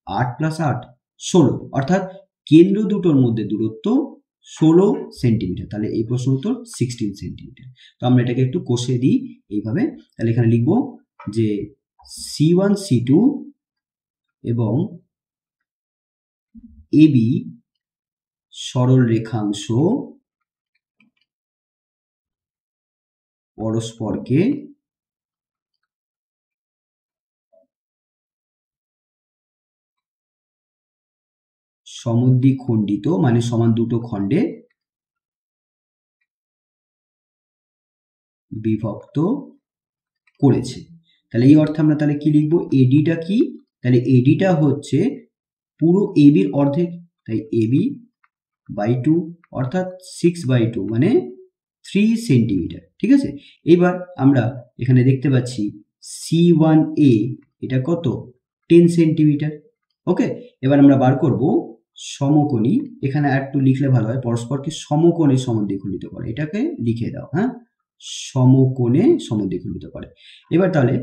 A: 8 + 8 16, অর্থাৎ কেন্দ্র দুটোর মধ্যে দূরত্ব 16 সেন্টিমিটার। তাহলে এই প্রশ্ন উত্তর 16 সেন্টিমিটার। তো আমরা এটাকে একটু কষে দিই এইভাবে, তাহলে এখানে লিখবো যে C1 C2 এবং এবি সরল রেখাংশ পরস্পরকে সমদ্বিখণ্ডিত, মানে সমান দুটো খণ্ডে বিভক্ত করেছে। তাহলে এই অর্থে আমরা তাহলে কি লিখবো, এডিটা কি, তাহলে এডিটা হচ্ছে পুরো এবির অর্ধেক, তাই এবি বাই 2, অর্থাৎ 6/2 মানে 3 সেন্টিমিটার, ঠিক আছে। এবার আমরা এখানে দেখতে পাচ্ছি C1A এটা কত, 10 সেন্টিমিটার, ওকে। এবার আমরা বার করব সমকোণী, এখানে একটু লিখলে ভালো হয়, পরস্পরকে সমকোণে সমদ্বিখণ্ডিত করে, এটাকে লিখে দাও, হ্যাঁ, সমকোণে সমদ্বিখণ্ডিত করে। এবার তাহলে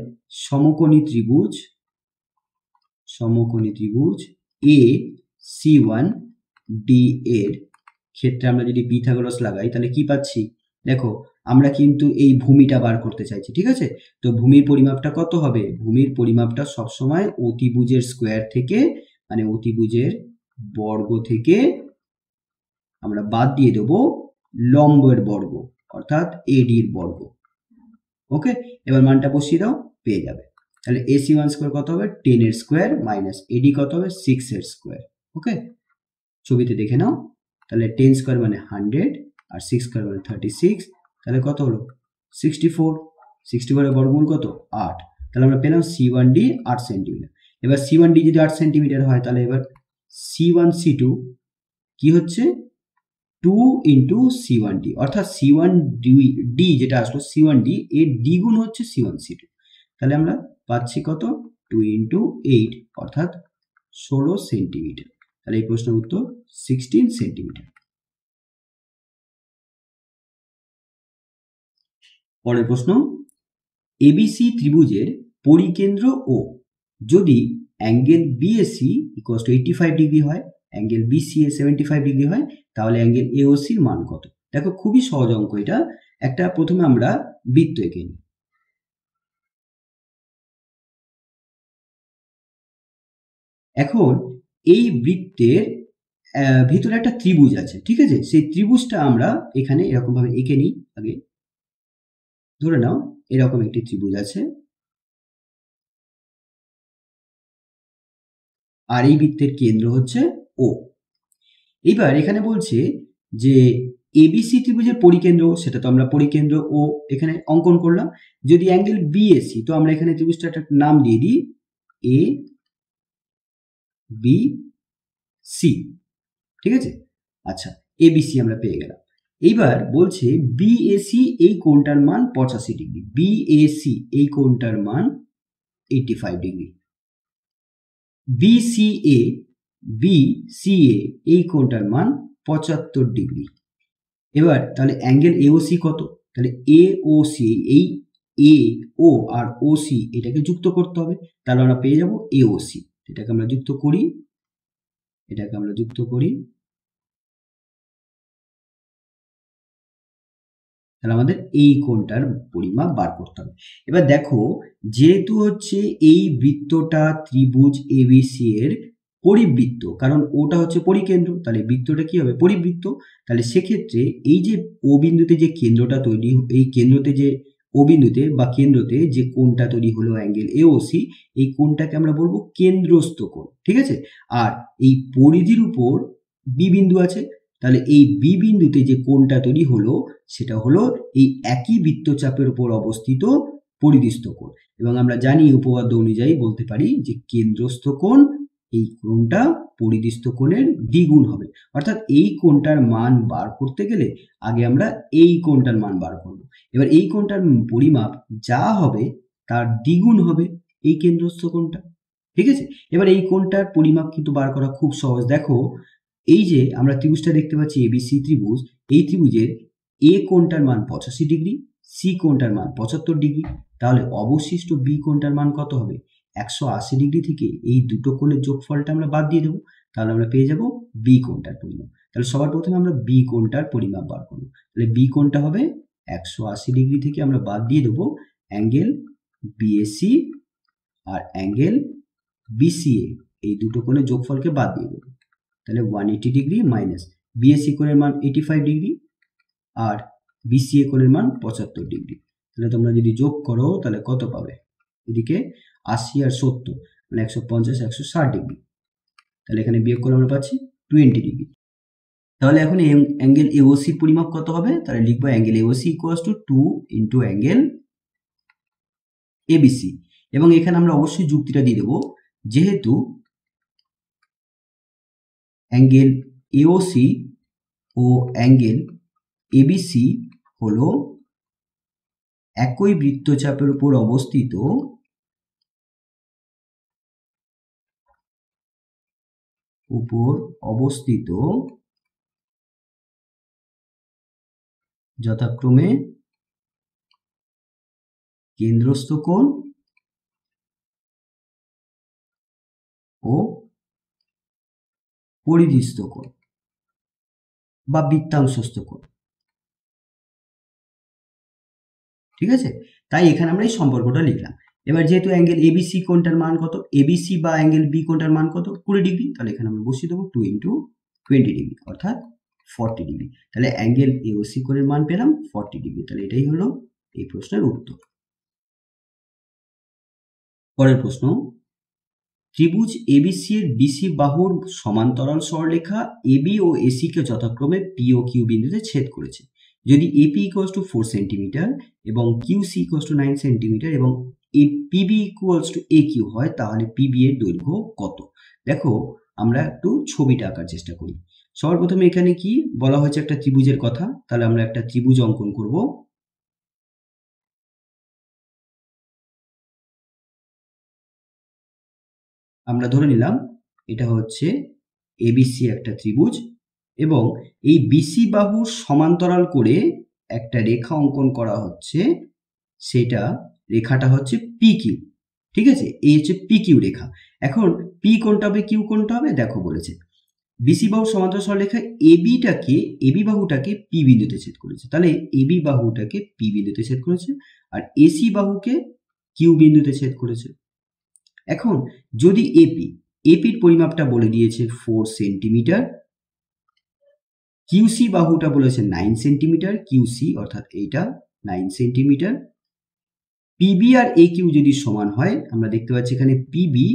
A: সমকোণী ত্রিভুজ AC1D এর ক্ষেত্রে আমরা যদি পিথাগোরাস লাগাই, তাহলে কি পাচ্ছি, দেখো আমরা কিন্তু এই ভূমিটা বার করতে চাইছি, ঠিক আছে। তো ভূমির পরিমাপটা কত হবে, ভূমির পরিমাপটা সবসময় অতিভুজের স্কোয়ার থেকে, মানে অতিভুজের বর্গ থেকে আমরা বাদ দিয়ে দেবো লম্বের বর্গ, অর্থাৎ এডির বর্গ, ওকে। এবার মানটা বসিয়ে দাও, পেয়ে যাবে। তাহলে AC1 স্কোয়ার কত হবে, 10 এর স্কোয়ার মাইনাস এডি কত হবে, 6 এর স্কোয়ার, ওকে। ছবিতে দেখে নাও, তাহলে 10 স্কোয়ার মানে 100 আর 6 স্কোয়ার মানে 36, তাহলে কত হলো 64, 64 এর বর্গমূল কত, 8। তাহলে আমরা পেলাম C1D 8 সেন্টিমিটার। এবার C1D যদি 8 সেন্টিমিটার হয়, তাহলে এবার C1 C2 কি হচ্ছে 2 ইন্টু C1D, অর্থাৎ C1D যেটা আসলো C1D এর দ্বিগুণ হচ্ছে C1 C2, তাহলে আমরা পাচ্ছি কত, 2 ইন্টু 8 অর্থাৎ 16 সেন্টিমিটার। তাহলে এই প্রশ্নের উত্তর 16 সেন্টিমিটার। পরের প্রশ্ন, এবিসি ত্রিভুজের পরিকেন্দ্র ও যদি অ্যাঙ্গেল বিএসি = 85 ডিগ্রি হয়, অ্যাঙ্গেল বিসিএ 75 ডিগ্রি হয়, তাহলে অ্যাঙ্গেল এওসির মান কত। দেখো খুবই সহজ অঙ্ক এটা, একটা প্রথমে আমরা বৃত্ত এঁকে নিই। এখন এই বৃত্তের ভিতরে একটা ত্রিভুজ আছে, ঠিক আছে, সেই ত্রিভুজটা আমরা এখানে এরকম ভাবে এঁকে নিই। আগে ধরে নাও এরকম একটি ত্রিভুজ আছে, আর এই বৃত্তের কেন্দ্র হচ্ছে ও। এবার এখানে বলছে যে এবিসি ত্রিভুজের পরিকেন্দ্র, সেটা তো আমরা পরিকেন্দ্র ও এখানে অঙ্কন করলাম। যদি অ্যাঙ্গেল বিএসি, তো আমরা এখানে ত্রিভুজটা একটা নাম দিয়ে দিই এ বি সি, ঠিক আছে। আচ্ছা, এবিসি আমরা পেয়ে গেলাম। এইবার বলছে বিএসি এই কোণটার মান 85 ডিগ্রি, বিএসি এই কোণটার মান 85 ডিগ্রি, বিসিএ এই কোণটার মান 75 ডিগ্রি। এবার তাহলে অ্যাঙ্গেল এওসি কত? তাহলে এওসি, এই এ ও আর ওসি এটাকে যুক্ত করতে হবে, তাহলে আমরা পেয়ে যাব এওসি। এটাকে আমরা যুক্ত করি, তাহলে আমাদের এই কোণটার পরিমাপ বার করতে হবে। এবার দেখো, যেহেতু হচ্ছে এই বৃত্তটা ত্রিভুজ এবিসি এর পরিবৃত্ত, কারণ ওটা হচ্ছে পরিকেন্দ্র, তাহলে বৃত্তটা কি হবে? পরিবৃত্ত। তাহলে সেক্ষেত্রে এই যে ও বিন্দুতে যে কেন্দ্রটা তৈরি, এই কেন্দ্রতে যে ও বিন্দুতে বা কেন্দ্রতে যে কোণটা তৈরি হলো অ্যাঙ্গেল এওসি, এই কোণটাকে আমরা বলবো কেন্দ্রস্থ কোণ, ঠিক আছে। আর এই পরিধির উপর বি বিন্দু আছে, তাহলে এই বি বিন্দুতে যে কোণটা তৈরি হলো সেটা হলো এই একই বৃত্তচাপের উপর অবস্থিত পরিধিস্থ কোণ। এবং আমরা জানি উপপাদ্য অনুযায়ী বলতে পারি যে কেন্দ্রস্থ কোণ, এই কোণটা পরিধিস্থ কোণের দ্বিগুণ হবে। অর্থাৎ এই কোণটার মান বার করতে গেলে আগে আমরা এই কোণটার মান বার করব। এবার এই কোণটার পরিমাপ যা হবে তার দ্বিগুণ হবে এই কেন্দ্রস্থ কোণটা, ঠিক আছে। এবার এই কোণটার পরিমাপ কিন্তু বার করা খুব সহজ। দেখো, এই যে আমরা ত্রিভুজটা দেখতে পাচ্ছি এবিসি ত্রিভুজ, এই ত্রিভুজের এ কোণটার মান 85 ডিগ্রি, সি কোণটার মান 75 ডিগ্রি, তাহলে অবশিষ্ট বি কোণটার মান কত হবে? 180 ডিগ্রি থেকে এই দুটো কোণের যোগফলটা আমরা বাদ দিয়ে দেবো, তাহলে আমরা পেয়ে যাব বি কোণটার পরিমাপ। তাহলে সবার প্রথমে আমরা বি কোণটার পরিমাপ বার করবো। তাহলে বি কোণটা হবে 180 ডিগ্রি থেকে আমরা বাদ দিয়ে দেবো অ্যাঙ্গেল বিএসি আর অ্যাঙ্গেল বিসিএ, এই দুটো কোণের যোগফলকে বাদ দিয়ে দেবো। তাহলে 180 ডিগ্রি মাইনাস বিএসি কোণের মান 85 ডিগ্রি আর বিসিএ কোণের মান 75 ডিগ্রি। তাহলে তোমরা যদি যোগ করো তাহলে কত পাবে? এদিকে 80 আর 70 মানে 150 160 ডিগ্রি, তাহলে এখানে বিয়োগ করে আমরা পাচ্ছি 20 ডিগ্রি। তাহলে এখন অ্যাঙ্গেল এওসি পরিমাপ কত হবে? তাহলে লিখবো angle AOC equals to 2 into angle ABC. এবং এখানে আমরা অবশ্যই যুক্তিটা দিয়ে দেবো, যেহেতু অ্যাঙ্গেল এওসি ও অ্যাঙ্গেল এবিসি হলো একই বৃত্তচাপের উপর অবস্থিত যথাক্রমে কেন্দ্রস্থ কোণ ও পরিধিস্থ কোণ বা বৃত্তাংশস্থ কোণ, ঠিক আছে। তাই এখানে আমরা এই সম্পর্কটা লিখলাম। এবার যেহেতু অ্যাঙ্গেল এবিসি কোণটার মান কত, এবিসি বা অ্যাঙ্গেল বি কোণটার মান কত? 20 ডিগ্রি, তাহলে এখানে আমরা বসিয়ে দেবো 2 ইন্টু 20 ডিগ্রি অর্থাৎ 40 ডিগ্রি। তাহলে অ্যাঙ্গেল এওসি কোণের মান পেলাম 40 ডিগ্রি। তাহলে এটাই হলো এই প্রশ্নের উত্তর। পরের প্রশ্ন, ত্রিভুজ এবিসি এর বিসি বাহুর সমান্তরাল সরলরেখা এবি ও এসি কে যথাক্রমে পি ও কিউ বিন্দুতে ছেদ করেছে। যদি এপি ইকুয়ালস টু 4 সেন্টিমিটার এবং কিউসি ইকুয়ালস টু 9 সেন্টিমিটার এবং PB equals to A Q হয়, তাহলে পিবি এর দৈর্ঘ্য কত? দেখো, আমরা একটু ছবিটা আঁকার চেষ্টা করি। সবার প্রথমে এখানে কি বলা হয়েছে? একটা ত্রিভুজের কথা। তাহলে আমরা একটা ত্রিভুজ অঙ্কন করব। আমরা ধরে নিলাম এটা হচ্ছে এবিসি একটা ত্রিভুজ এবং এই বিসি বাহুর সমান্তরাল করে একটা রেখা অঙ্কন করা হচ্ছে, সেটা রেখাটা হচ্ছে পি কিউ, ঠিক আছে। এই হচ্ছে পি কিউ রেখা। এখন পি কোনটা হবে, কিউ কোনটা হবে? দেখো, বলেছে বিসি বাহুর সমান্তরাল সরলরেখা এবি বাহুটাকে পি বিন্দুতে ছেদ করেছে, তাহলে এবি বাহুটাকে পি বিন্দুতে ছেদ করেছে আর এসি বাহুকে কিউ বিন্দুতে ছেদ করেছে। এখন যদি এপির পরিমাপটা বলে দিয়েছে 4 সেন্টিমিটার, কিউসি বাহুটা বলেছে 9 সেন্টিমিটার, কিউসি অর্থাৎ এইটা 9 সেন্টিমিটার, পিবি আর এ কিউ যদি সমান হয়, আমরা দেখতে পাচ্ছি এখানে পিবি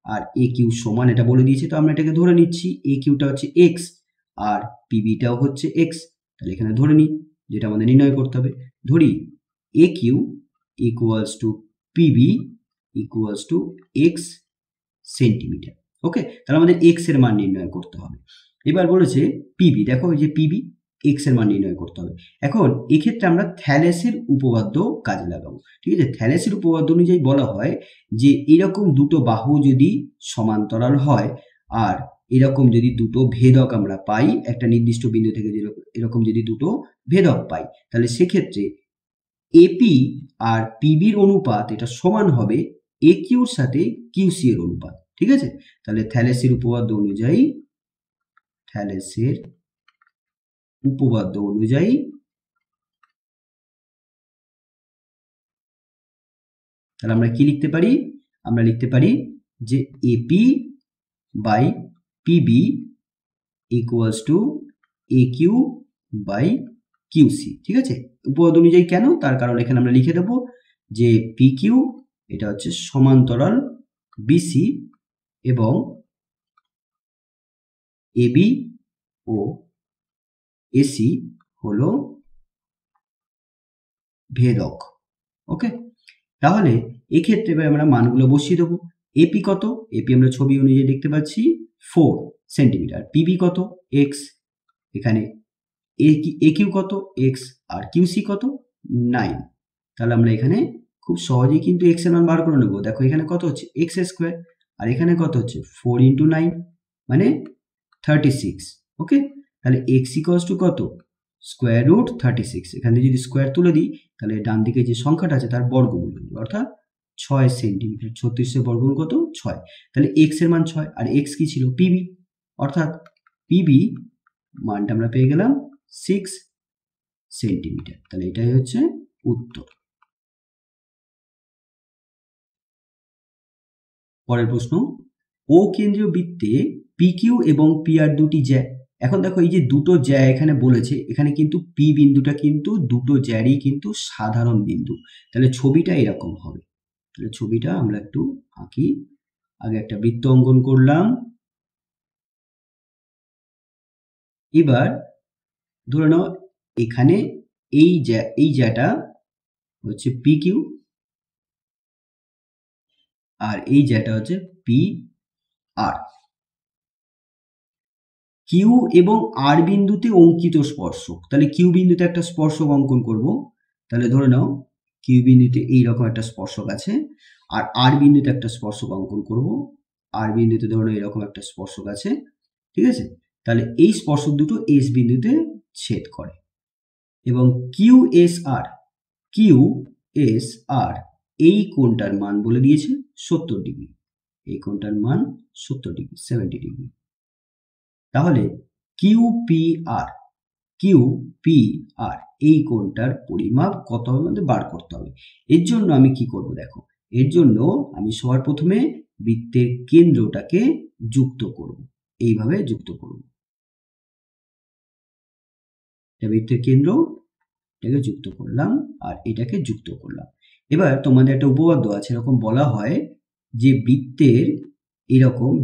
A: আর এ কিউ সমান এটা বলে দিয়েছে, তো আমরা এটাকে ধরে নিচ্ছি এ কিউটা হচ্ছে এক্স আর পিবিটাও হচ্ছে এক্স। তাহলে এখানে ধরে নিই, যেটা আমাদের নির্ণয় করতে হবে। ধরি A Q equals to PB equals to x centimetre, okay, তাহলে আমাদের এক্স এর মান নির্ণয় করতে হবে। এবার বলেছে পিবি, দেখো এই যে পিবি, এক্স এর মান নির্ণয় করতে হবে। এখন এক্ষেত্রে আমরা থ্যালেসের উপপাদ্য কাজে লাগাবো। ঠিক আছে, থ্যালেসের উপপাদ্য অনুযায়ী বলা হয় যে এরকম দুটো বাহু যদি সমান্তরাল হয় আর এরকম যদি দুটো ভেদক আমরা পাই, একটা নির্দিষ্ট বিন্দু থেকে এরকম যদি দুটো ভেদক পাই, তাহলে সেক্ষেত্রে এপি আর পিবির অনুপাত এটা সমান হবে এ কিউর সাথে কিউসি এর অনুপাত। ঠিক আছে, তাহলে থ্যালেসের উপপাদ্য অনুযায়ী তাহলে আমরা কি লিখতে পারি? আমরা লিখতে পারি যে AP by PB equals to A Q by QC. ঠিক আছে, উপপাদ্য অনুযায়ী কেন, তার কারণ এখানে আমরা লিখে দেব যে পি কিউ এটা হচ্ছে সমান্তরাল বিসি এবং এবি ও এসি হলো ভেদক। ওকে, তাহলে এক্ষেত্রে এবার আমরা মানগুলো বসিয়ে দেবো। এপি কত? এপি আমরা ছবি অনুযায়ী দেখতে পাচ্ছি 4 সেন্টিমিটার। পিবি কত? এক্স। এখানে এ কিউ কত? এক্স। আর কিউসি কত? 9। তাহলে আমরা এখানে খুব সহজেই কিন্তু এক্স এর মান বার করে নেবো। দেখো এখানে কত হচ্ছে? X square. আর এখানে কত হচ্ছে? 4 × 9 মানে 36। ওকে, তাহলে এক্স ইকুয়ালস টু কত? Square root 36। এখানে যদি স্কোয়ার তুলে দিই তাহলে ডান দিকে যে সংখ্যাটা আছে তার বর্গমূল, অর্থাৎ 6 সেন্টিমিটার। 36 এর বর্গমূল কত? 6। তাহলে এক্স এর মান 6 আর এক্স কি ছিল? পিবি, অর্থাৎ পিবি মানটা আমরা পেয়ে গেলাম 6 সেন্টিমিটার। তাহলে এটাই হচ্ছে উত্তর। পরের প্রশ্ন, ও কেন্দ্রীয় বৃত্তে পিকিউ এবং পিআর দুটি জ্যা। এখন দেখো এই যে দুটো জ্যা এখানে বলেছে, এখানে কিন্তু পি বিন্দুটা কিন্তু দুটো জ্যারই কিন্তু সাধারণ বিন্দু। তাহলে ছবিটা এরকম হবে। তাহলে ছবিটা আমরা একটু আঁকি। আগে একটা বৃত্ত অঙ্কন করলাম। এবার ধরে নাও এখানে এই জ্যাটা হচ্ছে পি কিউ আর এই জ্যাটা হচ্ছে পি আর। কিউ এবং আর বিন্দুতে অঙ্কিত স্পর্শক, তাহলে কিউ বিন্দুতে একটা স্পর্শক অঙ্কন করব। তাহলে ধরে নাও কিউ বিন্দুতে এইরকম একটা স্পর্শক আছে আর আর বিন্দুতে একটা স্পর্শক অঙ্কন করব। আর বিন্দুতে ধরে নাও এরকম একটা স্পর্শক আছে। ঠিক আছে, তাহলে এই স্পর্শক দুটো এস বিন্দুতে ছেদ করে এবং কিউ এস আর এই কোণটার মান বলে দিয়েছে 70 ডিগ্রি। এই কোণটার মান 70 ডিগ্রি, 70 ডিগ্রি। তাহলে কিউপিআর এই কোণটার পরিমাপ কত হবে আমাদের বার করতে হবে। এর জন্য আমি কি করব? দেখো, এর জন্য আমি সবার প্রথমে বৃত্তের কেন্দ্রটাকে যুক্ত করব, এইভাবে যুক্ত করব। এটা বৃত্তের কেন্দ্র, এটাকে যুক্ত করলাম আর এটাকে যুক্ত করলাম। এবার তোমাদের একটা উপপাদ্য আছে, এরকম বলা হয় যে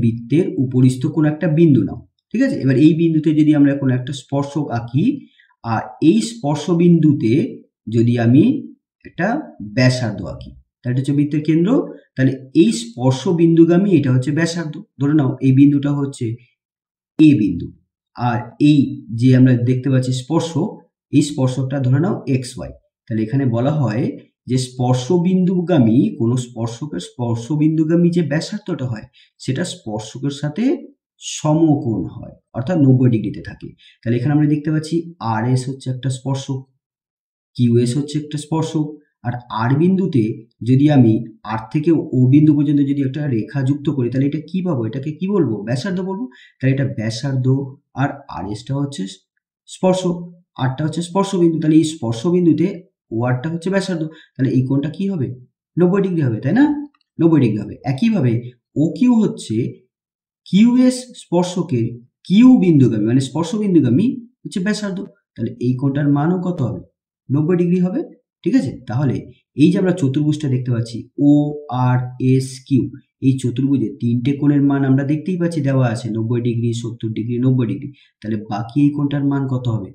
A: বৃত্তের উপরিস্থ কোন একটা বিন্দু নাও। ঠিক আছে, এবার এই বিন্দুতে যদি আমরা কোনো একটা স্পর্শক আঁকি আর এই স্পর্শ বিন্দুতে যদি আমি একটা ব্যাসার্ধ আঁকি, তাহলে এটা হচ্ছে বৃত্তের কেন্দ্র। তাহলে এই স্পর্শ বিন্দুগামী এটা হচ্ছে ব্যাসার্ধ। ধরে নাও এই বিন্দুটা হচ্ছে এ বিন্দু আর এই যে আমরা দেখতে পাচ্ছি স্পর্শক, এই স্পর্শকটা ধরে নাও এক্স ওয়াই। তাহলে এখানে বলা হয় যে স্পর্শবিন্দুগামী কোন স্পর্শকের স্পর্শবিন্দুগামী যে ব্যাসার্ধটা হয় সেটা স্পর্শকের সাথে সমকোণ হয়, অর্থাৎ 90 ডিগ্রিতে থাকে। তাহলে এখানে আমরা দেখতে পাচ্ছি আর এস হচ্ছে একটা স্পর্শক, কিউ এস হচ্ছে একটা স্পর্শক। আর আর বিন্দুতে যদি আমি আর থেকে ও বিন্দু পর্যন্ত যদি একটা রেখা যুক্ত করি তাহলে এটা কি পাবো? এটাকে কি বলবো? ব্যাসার্ধ বলবো। তাহলে এটা ব্যাসার্ধ আর আর এসটা হচ্ছে স্পর্শক, আরটা হচ্ছে স্পর্শবিন্দু। তাহলে এই স্পর্শবিন্দুতে ও আরটা হচ্ছে ব্যাসার্ধ। তাহলে এই কোণটা কি হবে? 90 ডিগ্রি হবে, তাই না? 90 ডিগ্রি হবে। একইভাবে ও কিউ হচ্ছে কিউ এস স্পর্শকের কিউ বিন্দুগামী মানে স্পর্শবিন্দুগামী হচ্ছে ব্যাসার্ধ। তাহলে এই কোণটার মানও কত হবে? 90 ডিগ্রি হবে। ঠিক আছে, তাহলে এই যে আমরা চতুর্ভুজটা দেখতে পাচ্ছি ও আর এস কিউ, এই চতুর্ভুজে তিনটে কোণের মান আমরা দেখতেই পাচ্ছি দেওয়া আছে 90 ডিগ্রি, 70 ডিগ্রি, 90 ডিগ্রি। তাহলে বাকি এই কোণটার মান কত হবে?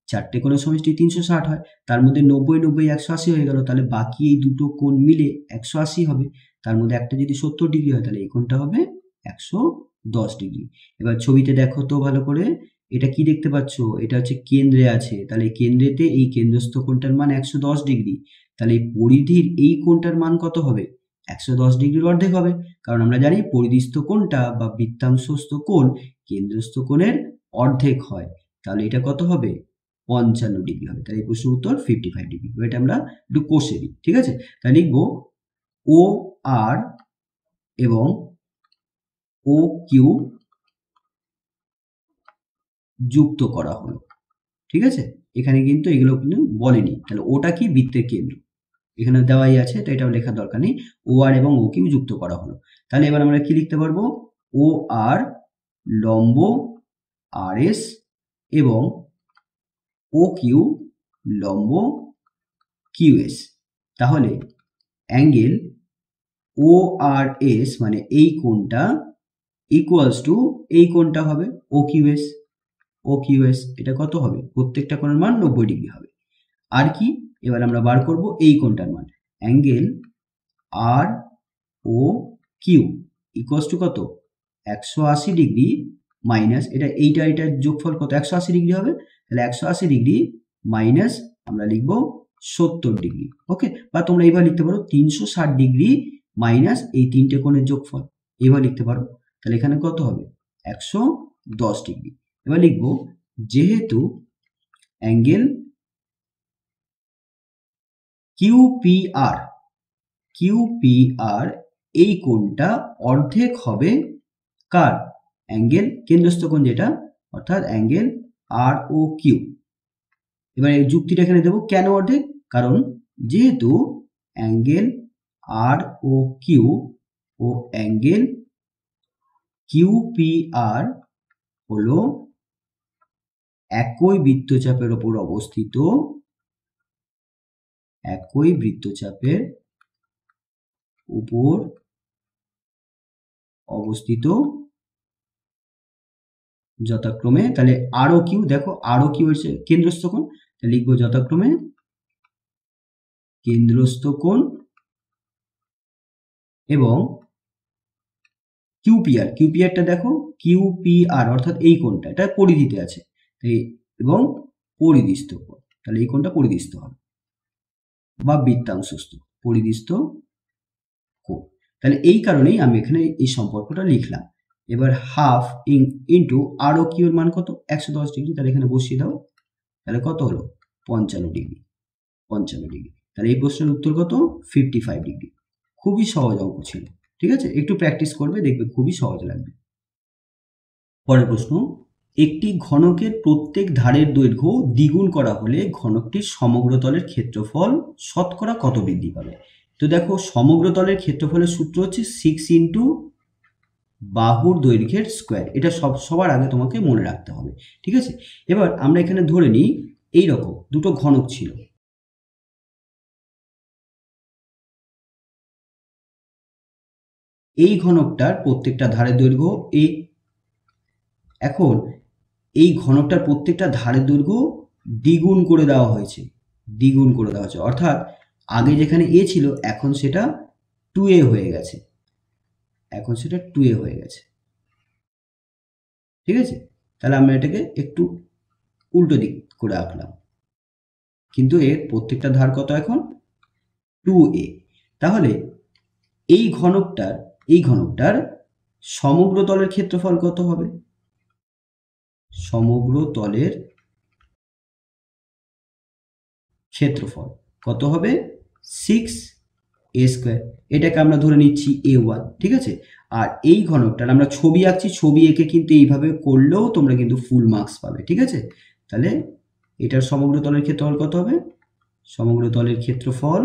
A: চারটে কোণের সমষ্টি 360 হয়, তার মধ্যে 90 90 180 হয়ে গেল। তাহলে বাকি এই দুটো কোণ মিলে 180 হবে। তার মধ্যে একটা যদি 70 ডিগ্রি হয় তাহলে এই কোণটা হবে 180 10 ডিগ্রি। এবার ছবিতে দেখো তো ভালো করে, এটা কি দেখতে পাচ্ছ, এটা হচ্ছে কেন্দ্রে আছে, তাহলে কেন্দ্রেতে এই কেন্দ্রস্থ কোণটার মান 110 ডিগ্রি। তাহলে এই পরিধির এই কোণটার মান কত হবে? 110 ডিগ্রির অর্ধেক হবে, কারণ আমরা জানি পরিধিস্থ কোণটা বা বৃত্তাংশস্থ কোণ কেন্দ্রস্থ কোণের অর্ধেক হয়। তাহলে এটা কত হবে? 55 ডিগ্রি হবে। তাহলে এই প্রশ্নের উত্তর 55 ডিগ্রি। এটা আমরা একটু কষে দিই, ঠিক আছে? তাহলে লিখবো ও আর এবং ও কিউ যুক্ত করা হলো, ঠিক আছে? এখানে কিন্তু এগুলো কিন্তু বলেনি। তাহলে ওটা কি? বৃত্তের কেন্দ্র, এখানে দেওয়াই আছে, তো এটাও লেখার দরকার নেই। ও আর এবং ও কিউ যুক্ত করা হলো। তাহলে এবার আমরা কি লিখতে পারবো? ও আর লম্ব আর এস এবং ও কিউ লম্ব কিউ এস। তাহলে অ্যাঙ্গেল ও আর এস মানে এই কোণটা ইকুয়ালস টু এই কোণটা হবে O Q S. O Q S এটা কত হবে? প্রত্যেকটা কোণের মান 90 ডিগ্রি হবে। আর কি? এবার আমরা বার করব এই কোণটার মান। Angle R O Q equals to কত? 180 ডিগ্রি মাইনাস এটার যোগফল কত? 180 ডিগ্রি হবে। তাহলে 180 ডিগ্রি মাইনাস আমরা লিখব 70 ডিগ্রি। ওকে, বা তোমরা এইভাবে লিখতে পারো 360 ডিগ্রি মাইনাস এই তিনটে কোণের যোগফল, এইভাবে লিখতে পারো। তাহলে এখানে কত হবে? 110 ডিগ্রি। এবার লিখব যেহেতু অ্যাঙ্গেল কিউপিআর এই কোণটা অর্ধেক হবে কার? অ্যাঙ্গেল কেন্দ্রস্থ কোণ যেটা, অর্থাৎ অ্যাঙ্গেল আর ও কিউ। এবার এই যুক্তিটা এখানে দেবো, কেন অর্ধেক? কারণ যেহেতু অ্যাঙ্গেল আর ও কিউ ও অ্যাঙ্গেল কিউপিআর হলো একই বৃত্তচাপের উপর অবস্থিত, একই বৃত্তচাপের উপর অবস্থিত যথাক্রমে, তাহলে আর ও কিউ, দেখো আর ও কিউ হচ্ছে কেন্দ্রস্থ কোণ, তাহলে লিখবো যথাক্রমে কেন্দ্রস্থ কোণ এবং কিউপিআরটা দেখো কিউপিআর অর্থাৎ এই কোণটা, এটা পরিধিতে আছে এবং পরিধিস্থ কোণ, তাহলে এই কোণটা পরিধিস্থ হবে বা বৃত্তাংশস্থ পরিধিস্থ কোণ। তাহলে এই কারণেই আমি এখানে এই সম্পর্কটা লিখলাম। এবার হাফ ইন্টু আর ও কিউ এর মান কত? 110 ডিগ্রি। তাহলে এখানে বসিয়ে দাও, তাহলে কত হলো? 55 ডিগ্রি। তাহলে এই প্রশ্নের উত্তর কত? 55 ডিগ্রি। খুবই সহজ অঙ্ক ছিল, ঠিক আছে? একটু প্র্যাকটিস করবে, দেখবে খুবই সহজ লাগবে। পরের প্রশ্ন, একটি ঘনকের প্রত্যেক ধারের দৈর্ঘ্য দ্বিগুণ করা হলে ঘনকটির সমগ্র তলের ক্ষেত্রফল শতকরা কত বৃদ্ধি পাবে? তো দেখো সমগ্র তলের ক্ষেত্রফলের সূত্র হচ্ছে 6 ইন্টু বাহুর দৈর্ঘ্যের স্কোয়ার। এটা সবার আগে তোমাকে মনে রাখতে হবে, ঠিক আছে? এবার আমরা এখানে ধরে নিই এইরকম দুটো ঘনক ছিল, এই ঘনকটার প্রত্যেকটা ধারের দৈর্ঘ্য এ। এখন এই ঘনকটার প্রত্যেকটা ধারের দৈর্ঘ্য দ্বিগুণ করে দেওয়া হয়েছে, অর্থাৎ আগে যেখানে এ ছিল এখন সেটা 2a হয়ে গেছে, ঠিক আছে? তাহলে আমরা এটাকে একটু উল্টো দিক করে আঁকলাম, কিন্তু এর প্রত্যেকটা ধার কত এখন? 2a। তাহলে এই ঘনকটার সমগ্র তলের ক্ষেত্রফল কত হবে? সমগ্র তলের ক্ষেত্রফল কত হবে? 6a square. এটাকে আমরা ধরে নিচ্ছি a1, ঠিক আছে? আর এই ঘনকটার আমরা ছবি আঁকছি, ছবি এঁকে কিন্তু এইভাবে করলেও তোমরা কিন্তু ফুল মার্কস পাবে, ঠিক আছে? তাহলে এটার সমগ্র তলের ক্ষেত্রফল কত হবে? সমগ্র তলের ক্ষেত্রফল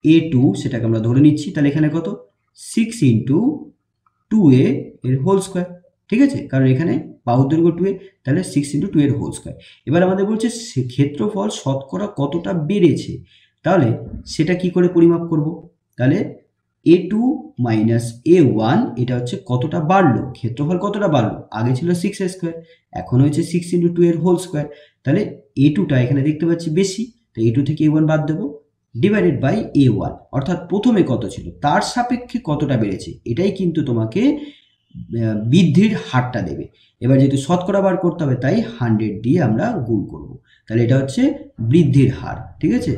A: a2, সেটাকে আমরা ধরে নিচ্ছি। তাহলে এখানে কত? 6 ইন্টু 2a এর হোল স্কোয়ার, ঠিক আছে? কারণ এখানে বাহুর দৈর্ঘ্য 2a, তাহলে 6 ইন্টু 2 এর হোল স্কোয়ার। এবার আমাদের বলছে ক্ষেত্রফল শতকরা কতটা বেড়েছে, তাহলে সেটা কি করে পরিমাপ করব? তাহলে a2 মাইনাস a1 এটা হচ্ছে কতটা বাড়লো, ক্ষেত্রফল কতটা বাড়লো। আগে ছিল 6a স্কোয়ার, এখন হয়েছে 6 ইন্টু 2 এর হোল স্কোয়ার। তাহলে a2টা এখানে দেখতে পাচ্ছি বেশি, তো a2 থেকে a1 বাদ দেবো, ডিভাইডেড বাই A1, অর্থাৎ প্রথমে কত ছিল তার সাপেক্ষে কতটা বেড়েছে, এটাই কিন্তু তোমাকে বৃদ্ধির হারটা দেবে। এবার যেহেতু শতকরা বার করতে হবে তাই 100 দিয়ে আমরা গুণ করব। তাহলে এটা হচ্ছে বৃদ্ধির হার, ঠিক আছে,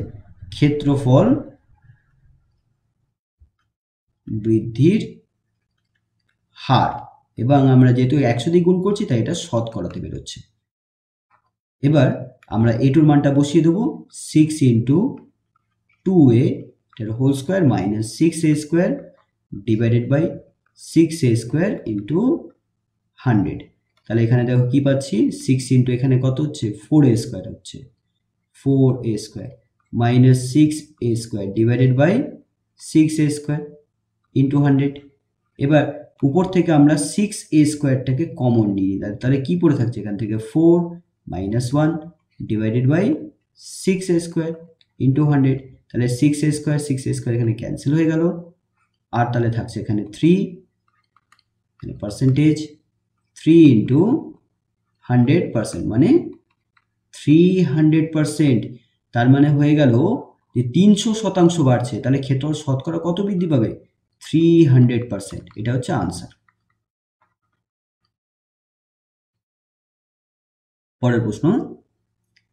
A: ক্ষেত্রফল বৃদ্ধির হার। এবং আমরা যেহেতু 100 দিয়ে গুণ করছি তাই এটা শতকরাতে বেরোচ্ছে। এবার আমরা A2 এর মানটা বসিয়ে দেবো, 6 ইন্টু 2a এর whole square minus 6a square divided by 6a square into 100। তাহলে এখানে দেখো কি পাচ্ছি, 6 ইন্টু এখানে কত হচ্ছে 4a স্কোয়ার হচ্ছে, 4a square minus 6a square divided by 6a square into 100। এবার উপর থেকে আমরা 6a স্কোয়ারটাকে কমন নিই, তাহলে কি পড়ে থাকছে এখান থেকে 4 minus 1 divided by 6a square into 100। তাহলে 6a স্কোয়ার এখানে ক্যান্সেল হয়ে গেল, আর তাহলে থাকছে এখানে 3, এখানে পার্সেন্টেজ 3 ইন্টু 100% মানে 300%। তার মানে হয়ে গেল যে 300% বাড়ছে, তাহলে ক্ষেত্রফল শতকরা কত বৃদ্ধি পাবে, 300%। এটা হচ্ছে আনসার। পরের প্রশ্ন,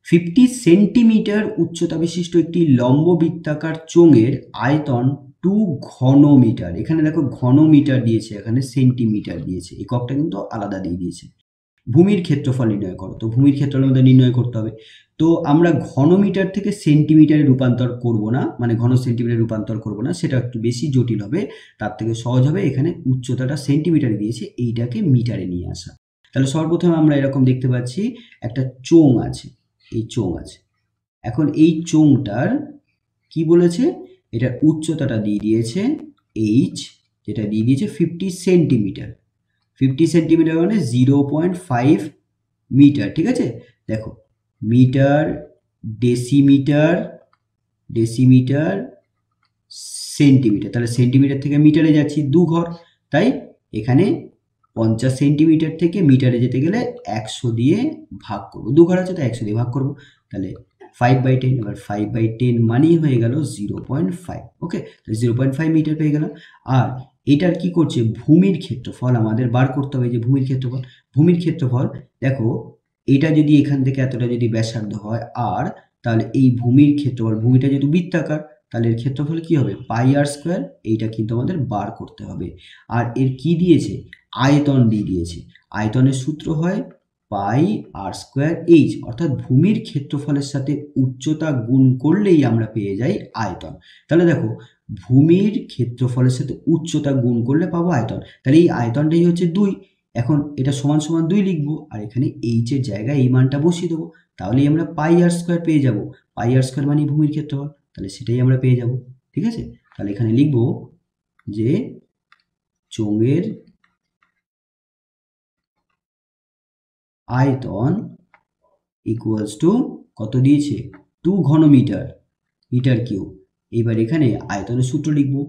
A: 50 সেন্টিমিটার উচ্চতা বিশিষ্ট একটি লম্ব বৃত্তাকার চোঙের আয়তন 2 ঘনমিটার। এখানে দেখো ঘনমিটার দিয়েছে, এখানে সেন্টিমিটার দিয়েছে, এককটা কিন্তু আলাদা দিয়ে দিয়েছে। ভূমির ক্ষেত্রফল নির্ণয় করো, তো ভূমির ক্ষেত্রফল আমাদের নির্ণয় করতে হবে। তো আমরা ঘনমিটার থেকে সেন্টিমিটারে রূপান্তর করব না, মানে ঘন সেন্টিমিটারে রূপান্তর করব না, সেটা একটু বেশি জটিল হবে। তার থেকে সহজ হবে এখানে উচ্চতাটা সেন্টিমিটারে দিয়েছে, এইটাকে মিটারে নিয়ে আসা। তাহলে সর্বপ্রথমে আমরা এরকম দেখতে পাচ্ছি একটা চোঙ আছে, এই চোঙ আছে। এখন এই চোঙটার কি বলেছে, এটার উচ্চতাটা দিয়ে দিয়েছে h, যেটা দিয়ে দিয়েছে 50 সেন্টিমিটার। 50 সেন্টিমিটার মানে 0.5 মিটার, ঠিক আছে। দেখো মিটার, ডেসিমিটার, ডেসিমিটার, সেন্টিমিটার, তাহলে সেন্টিমিটার থেকে মিটারে যাচ্ছি 2 ঘর, তাই এখানে 50 সেন্টিমিটার থেকে মিটারে যেতে গেলে 100 দিয়ে ভাগ করবো, 2 ঘর আছে তো 100 দিয়ে ভাগ করবো, তাহলে 5/10। এবার 5/10 মানেই হয়ে গেল 0.5। ওকে, 0.5 মিটার পেয়ে গেলাম। আর এটার কি করছে, ভূমির ক্ষেত্রফল আমাদের বার করতে হবে। যে ভূমির ক্ষেত্রফল, ভূমির ক্ষেত্রফল দেখো এটা যদি এখান থেকে এতটা যদি ব্যাসার্ধ হয় আর, তাহলে এই ভূমির ক্ষেত্রফল, ভূমিটা যেহেতু বৃত্তাকার তাহলে এর ক্ষেত্রফল কি হবে πr², এইটা কিন্তু আমাদের বার করতে হবে। আর এর কি দিয়েছে, আয়তন দিয়ে দিয়েছে। আয়তনের সূত্র হয় πr²h, অর্থাৎ ভূমির ক্ষেত্রফলের সাথে উচ্চতা গুণ করলেই আমরা পেয়ে যাই আয়তন। তাহলে দেখো ভূমির ক্ষেত্রফলের সাথে উচ্চতা গুণ করলে পাবো আয়তন, তাহলে এই আয়তনটাই হচ্ছে 2। এখন এটা সমান সমান 2 লিখবো, আর এখানে h এর জায়গায় এই মানটা বসিয়ে দেবো, তাহলেই আমরা πr² পেয়ে যাব। πr² মানে ভূমির ক্ষেত্রফল, তাহলে সেটাই আমরা পেয়ে যাব, ঠিক আছে। তাহলে এখানে লিখবো যে চোঙের আয়তন ইকুয়ালস টু কত দিয়েছে, 2 ঘনমিটার, মিটার কিউব। এবার এখানে আয়তনের সূত্র লিখবো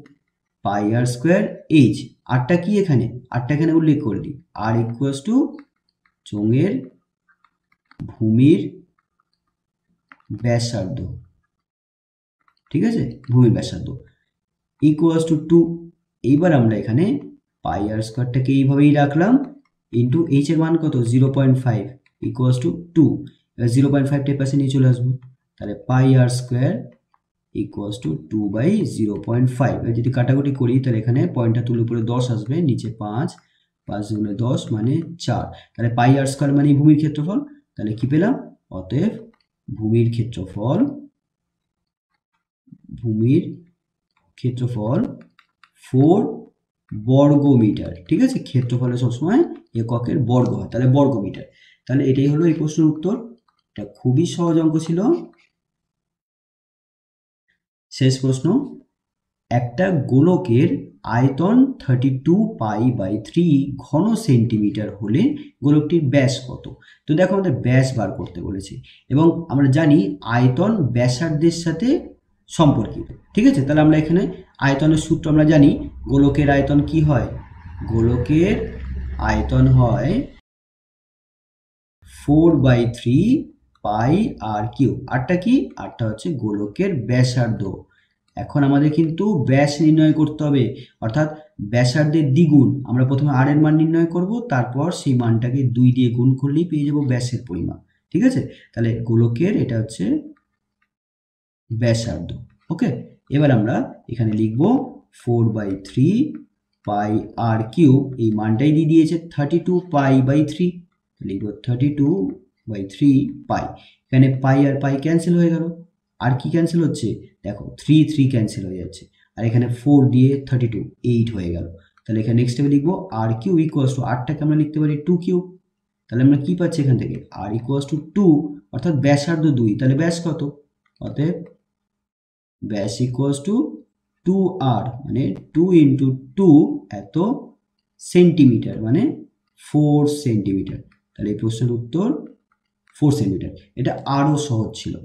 A: πr²h, আরটা কি এখানে, আরটা এখানে উল্লেখ করে দিই, আর ইকুয়ালস টু চোঙের ভূমির ব্যাসার্ধ, ঠিক আছে, ভূমির ব্যাসার্ধ ইকুয়ালস টু 2। এইবার আমরা এখানে πr²টাকে এইভাবেই রাখলাম, ইন্টু h এর মান কত 0.5 ইকুয়ালস টু 2। এবার 0.5 পাশে নিয়ে চলে আসবো, তাহলে πr² ইকুয়ালস টু 2/0.5। এবার যদি কাটাকুটি করি তাহলে এখানে পয়েন্টটা তুলে উপরে 10 আসবে, নিচে 5, 5 গুণে 10 মানে 4। তাহলে πr² মানে ভূমির ক্ষেত্রফল, তাহলে কি পেলাম, অতএব ভূমির ক্ষেত্রফল 4 বর্গমিটার, ঠিক আছে। ক্ষেত্রফলে সবসময় এককের বর্গ হয়, তাহলে বর্গমিটার। তাহলে এটাই হলো এই প্রশ্নের উত্তর। এটা খুবই সহজ অঙ্ক ছিল। শেষ প্রশ্ন, একটা গোলকের আয়তন 32π/3 ঘন সেন্টিমিটার হলে গোলকটির ব্যাস কত। তো দেখো আমাদের ব্যাস বার করতে বলেছে, এবং আমরা জানি আয়তন ব্যাসার্ধের সাথে সম্পর্কিত, ঠিক আছে। তাহলে আমরা এখানে আয়তনের সূত্র আমরা জানি, গোলকের আয়তন কি হয়, গোলকের আয়তন হয় 4/3 পাই আর কিউ। আরটা কি? আরটা হচ্ছে গোলকের ব্যাসার্ধ। এখন আমাদের কিন্তু ব্যাস নির্ণয় করতে হবে, অর্থাৎ ব্যাসার্ধের দ্বিগুণ। আমরা প্রথমে আর এর মান নির্ণয় করব, তারপর সেই মানটাকে 2 দিয়ে গুণ করলেই পেয়ে যাব ব্যাসের পরিমাপ। ঠিক আছে, তাহলে গোলকের এটা হচ্ছে ব্যাসার্ধ। ওকে, এবার আমরা এখানে লিখব 4/3 পাই আর কিউব, এই মানটাই দিয়ে দিয়েছে 32 পাই/3, লিখব 32/3 পাই। এখানে পাই আর পাই ক্যান্সেল হয়ে গেল, আর কি ক্যান্সেল হচ্ছে? দেখো 3 3 ক্যান্সেল হয়ে যাচ্ছে, আর এখানে 4 দিয়ে 32 8 হয়ে গেল। তাহলে এখানে নেক্সট স্টেপে লিখবো আর কিউব ইকুয়ালস টু, আরটাকে আমরা লিখতে পারি 2 কিউব। তাহলে আমরা কি পাচ্ছি এখান থেকে? আর ইকুয়ালস টু 2, অর্থাৎ ব্যাসার্ধ 2, তাহলে ব্যাস কত? অতএব ব্যাস ইকুয়ালস টু 2r, মানে 2 ইন্টু 2 এত সেন্টিমিটার, মানে 4 সেন্টিমিটার। তাহলে এই প্রশ্নের উত্তর 4 সেন্টিমিটার। এটা আরও সহজ ছিল।